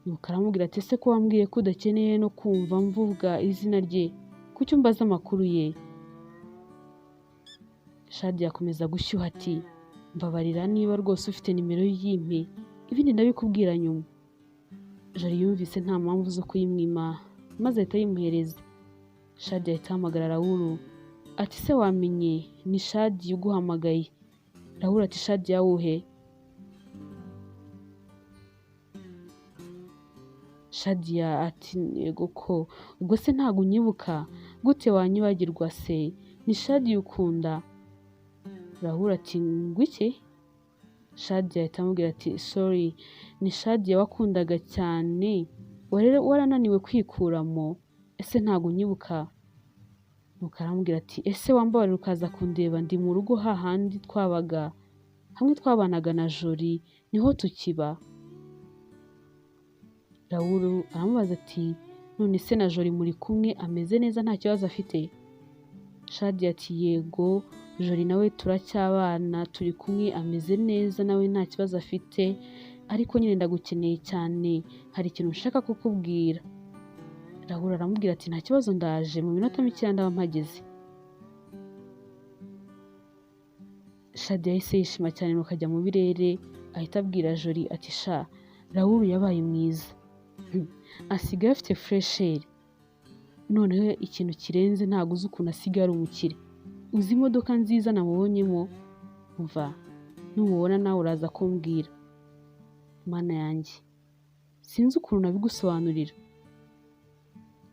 Nuko aramubwira ati ese ko wambwiye ko udakeneye no kumva mvuga izina rye, kuki umbaza amakuru ye? Shadia akomeza gushyuha ati mbabarira, niba rwose ufite nimero y'impe, ibindi ndabikubwira nyuma. Joli yumvise nta mpamvu zo kuyimwima maze ahita yimuhereza. Shadia ahita ahamagara Raoul ati se wamenye ni Shadia uguhamagaye? Raoul ati Shadia wuhe? Shadia ati yego ko, ubwo se ntabwo unyibuka? Gute wanyibagirwa se? Ni Shadia ukunda? Raoul ati ngwiki? Shadia ahita amubwira ati sorry, ni Shadia wakundaga cyane, warananiwe kwikuramo, ese ntabwo unyibuka? Nuko aramubwira ati ese wambabarira ukaza kundeba, ndi mu rugo hahandi twabaga hamwe, twabanaga na Joli, niho tukiba. Raoul aramubaza ati none se na Joli muri kumwe, ameze neza nta kibazo afite? Shadia ati yego, Joli nawe turacyabana, turi kumwe, ameze neza, nawe nta kibazo afite, ariko nyine ndagukeneye cyane, hari ikintu nshaka kukubwira. Raoul aramubwira ati nta kibazo, ndaje mu minota mike ndaba mpageze. Shadia yahise yishima cyane nuko ajya mu birere, ahita abwira Joli ati sha, Raoul yabaye mwiza, asigaye afite fresher, noneho ikintu kirenze ntabwo uzi ukuntu asigaye ari umukire, uzi imodoka nziza namubonyemo, umva numubona nawe uraza kumbwira. Mana yanjye, sinzi ukuntu nabigusobanurira.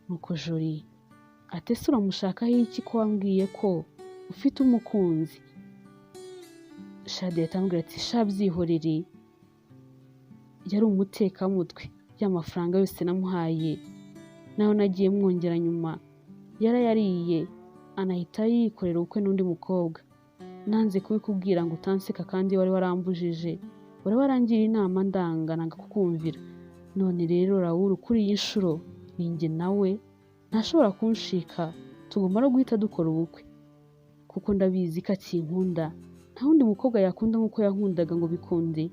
Nuko Joli ati ese uramushakaho iki ko wambwiye ko ufite umukunzi? Shadia atambwira ati sha byihorere, yari umutekamutwe, y'amafaranga yose namuhaye naho nagiye mwongera nyuma yarayariye, anahita yikorera ubukwe n'undi mukobwa. Nanze kubikubwira ngo utanseka kandi wari warambujije, wari warangira inama ndanga nanga kukumvira. None rero Raoul kuri iyi nshuro ninjye nawe ntashobora kunshika, tugomba no guhita dukora ubukwe kuko ndabizi ko akinkunda, nta wundi mukobwa yakunda nk'uko yankundaga ngo bikunde.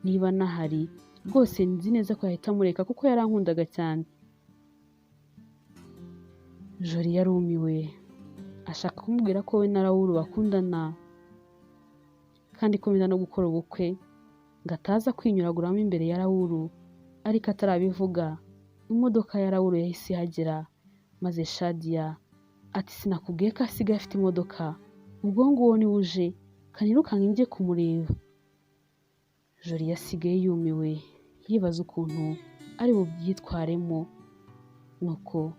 Niba nahari rwose nzi neza ko yahita amureka kuko yarankundaga cyane. Joli yarumiwe, ashaka kumubwira ko we na Raoul bakundana kandi ko benda no gukora ubukwe, ngo ataza kwinyuraguramo imbere ya Raoul, ariko atarabivuga imodoka ya Raoul yahise ihagera, maze Shadia ati sinakubwiye ko asigaye afite imodoka, ubwo nguwo niwe uje, kanirukanka njye kumureba. Joli yasigaye yumiwe yibaza ukuntu ari bubyitwaremo, nuko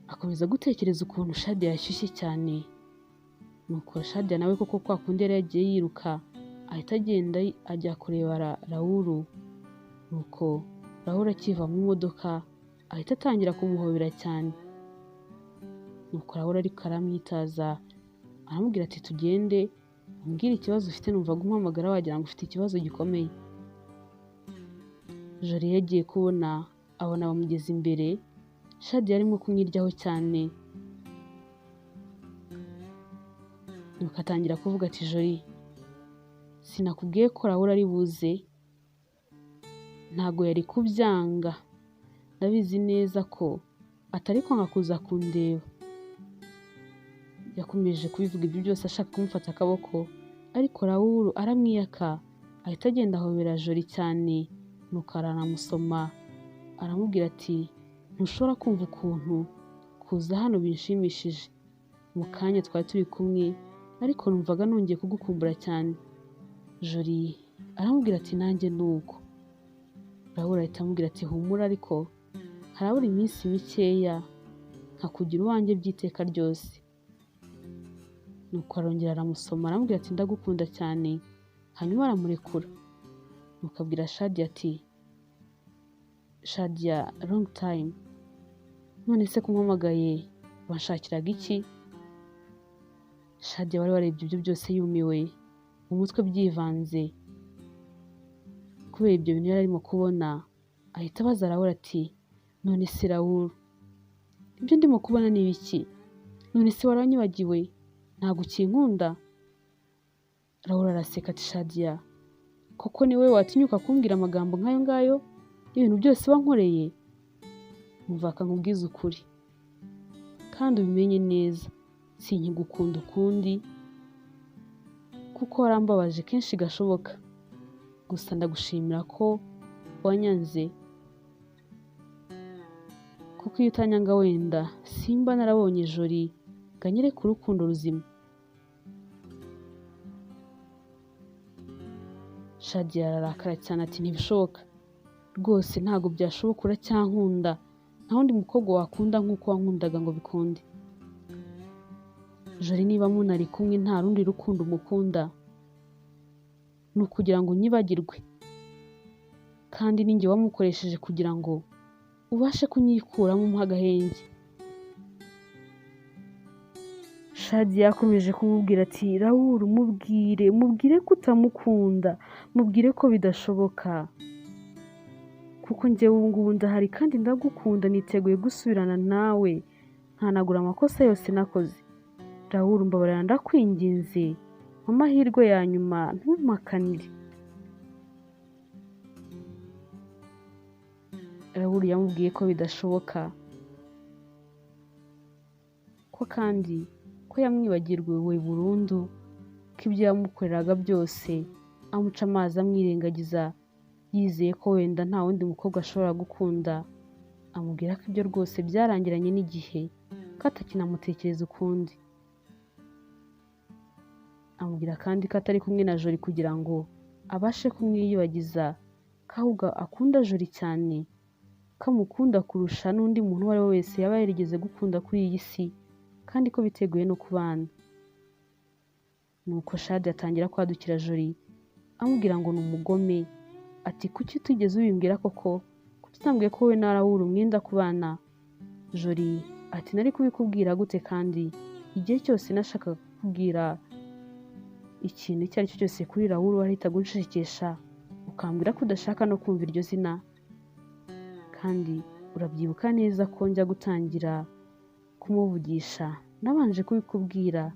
akomeza gutekereza ukuntu Shadia yashyushye cyane. Nuko Shadia nawe koko kwa kundi yari yagiye yiruka, ahita agenda ajya kureba Raoul. Nuko Raoul akiva mu modoka ahita atangira kumuhobera cyane. Nuko Raoul ariko aramwitaza, aramubwira ati tugende umbwire ikibazo ufite, numva gumpamagara wagira ngo ufite ikibazo gikomeye. Joli yagiye kubona abona bamugeze imbere, Shadia arimo kumwiryaho cyane. Nuko atangira kuvuga ati Joli, sinakubwiye ko Raoul ari buze? Ntago yari kubyanga, ndabizi neza ko atari kwanga kuza kundeba. Yakomeje kubivuga ibyo byose ashaka kumufata akaboko, ariko Raoul aramwiyaka, ahita agenda ahobera Joli cyane. Nuko aranamusoma, aramubwira ati ntushobora kumva ukuntu kuza hano binshimishije, mu kanya twari turi kumwe ariko numvaga nongeye kugukumbura cyane. Joli aramubwira ati nanjye nuko. Raoul ahita amubwira ati humura, ariko harabura iminsi mikeya nkakugira uwanjye by'iteka ryose. Nuko arongera aramusoma, aramubwira ati ndagukunda cyane, hanyuma aramurekura. Nuko abwira Shadia ati Shadia long time, none se kumpamagaye wanshakiraga iki? Shadia wari warebye ibyo byose yumiwe, mu mutwe byivanze kubera ibyo bintu yari arimo kubona, ahita abaza Raoul ati none se Raoul, ibyo ndimo kubona ni ibiki? None se waranyibagiwe? Ntabwo ukinkunda? Raoul araseka ati Shadia, koko ni wowe watinyuka kumbwira amagambo nk'ayo ngayo y'ibintu byose wankoreye? Umva nkubwize ukuri kandi ubimenye neza, sinkigukunda ukundi kuko warambabaje kenshi gashoboka, gusa ndagushimira ko wanyanze, kuko iyo utanyanga wenda simba narabonye Jolie ngo anyereke urukundo ruzima. Shadia ararakara cyane ati ntibishoboka rwose, ntabwo byashoboka, uracyankunda, nta wundi mukobwa wakunda nk'uko wankundaga ngo bikunde. Jolie niba munari kumwe nta rundi rukundo umukunda, ni ukugira ngo unyibagirwe, kandi ninjye wamukoresheje kugira ngo ubashe kunyikuramo umuha agahenge. Shadia yakomeje kumubwira ati Raoul, mubwire ko utamukunda, mubwire ko bidashoboka, kuko njyewe ubu ngubu ndahari kandi ndagukunda, niteguye gusubirana nawe nkanagura amakosa yose nakoze. Raoul, mbabarira ndakwinginze, amahirwe ya nyuma ntumpakanire. Raoul yamubwiye ko bidashoboka, ko kandi ko yamwibagirwe burundu, ko ibyo yamukoreraga byose amuca amazi amwirengagiza, yizeye ko wenda nta wundi mukobwa ashobora gukunda. Amubwira ko ibyo rwose byarangiranye n'igihe, ko atakinamutekereza ukundi. Amubwira kandi ko atari kumwe na Jolie kugira ngo abashe kumwiyibagiza, ko ahubwo akunda Jolie cyane, ko amukunda kurusha n'undi muntu uwo ari we wese yaba yarigeze gukunda kuri iyi si, kandi ko biteguye no kubana. Nuko Shadia atangira kwadukira Jolie, amubwira ngo ni umugome, ati kuki utigeze ubimbwira koko, kuki utambwiye ko wowe na Raoul mwenda kubana? Jolie ati nari kubikubwira gute, kandi igihe cyose nashakaga kukubwira ikintu icyo ari cyo cyose kuri Raoul wahitaga unshekesha, ukambwira ko udashaka no kumva iryo zina. Kandi urabyibuka neza ko njya gutangira kumuvugisha nabanje kubikubwira,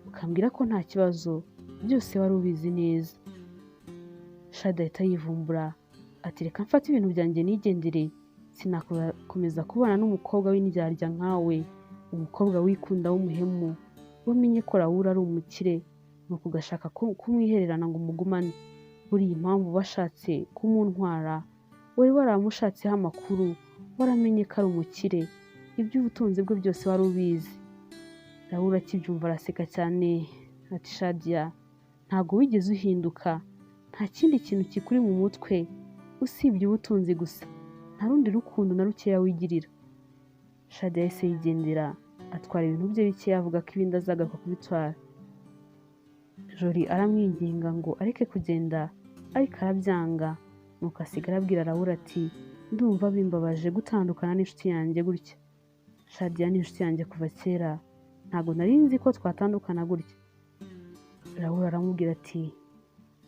ukambwira ko nta kibazo, byose wari ubizi neza. Shadia ahita yivumbura ati reka mfate ibintu byanjye nigendere, sinakomeza kubana n'umukobwa w'indyarya nkawe, umukobwa wikunda w'umuhemu, wamenye ko Raoul ari umukire, nuko ugashaka kumwihererana ngo umugumane. Buriya impamvu washatse kumuntwara, wari waramushatseho amakuru, waramenye ko ari umukire, iby'ubutunzi bwe byose wari ubizi. Raoul akibyumva araseka cyane ati Shadia, ntabwo wigeze uhinduka, nta kindi kintu kikuri mu mutwe usibye ubutunzi gusa, nta rundi rukundo na rukeya wigirira. Shadia yahise yigendera, atwara ibintu bye bikeya, avuga ko ibindi azagaruka kubitwara. Jolie aramwinginga ngo areke kugenda, ariko arabyanga, nuko asigara abwira Raoul ati ndumva bimbabaje gutandukana n'inshuti yanjye gutya. Shadia ni inshuti yanjye kuva kera, ntabwo nari nzi ko twatandukana gutya. Raoul aramubwira ati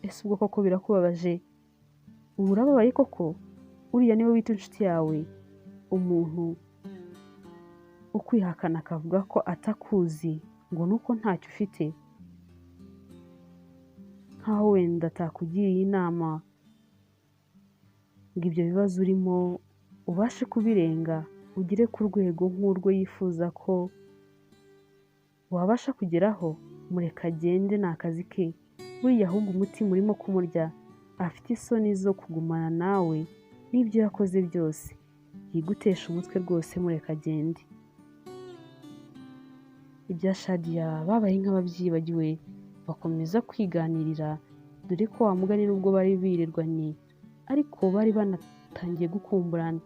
ese ubwo koko birakubabaje? Ubu urababaye koko? Uriya niwe wita inshuti yawe, umuntu ukwihakana akavuga ko atakuzi ngo nuko ntacyo ufite, nkaho wenda atakugiriye inama ngo ibyo bibazo urimo ubashe kubirenga, ugere ku rwego nk'urwo yifuza ko wabasha kugeraho. Mureka agende, ni akazi ke, buriya ahubwo umutima urimo kumurya, afite isoni zo kugumana nawe n'ibyo yakoze byose, yigutesha umutwe rwose, mureka agende. Ibya Shadia babaye nk'ababyibagiwe, bakomeza kwiganirira, dore ko wa mugani nubwo bari birirwanye ariko bari banatangiye gukumburana.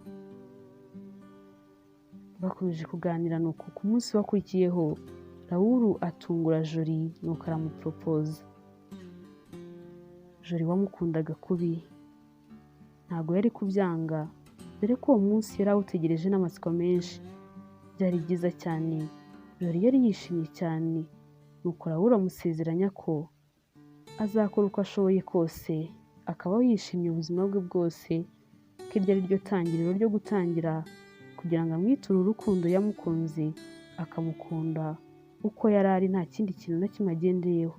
Bakomeje kuganira, nuko ku munsi wakurikiyeho Raoul atungura Jolie, nuko aramuporopoza. Jolie wamukundaga kubi, ntabwo yari kubyanga, dore ko uwo munsi yari awutegereje n'amatsiko menshi. Byari byiza cyane, Rori yari yishimye cyane, nuko Rawuli amusezeranya ko azakora uko ashoboye kose akabaho yishimiye ubuzima bwe bwose, ko iryo ari ryo tangiriro ryo gutangira kugira ngo amwiture urukundo yamukunze, akamukunda uko yari ari nta kindi kintu na kimwe agendeyeho.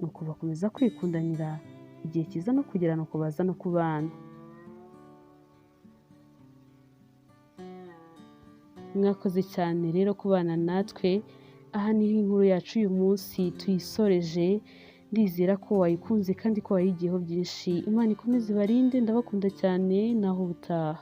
Nuko bakomeza kwikundanira, igihe kiza no kugera nuko baza no kubana. Mwakoze cyane rero kubana natwe, aha niho inkuru yacu uyu munsi tuyisoreje. Ndizera ko wayikunze kandi ko wayigiyeho byinshi. Imana ikomeze ibarinde, ndabakunda cyane, naho ubutaha.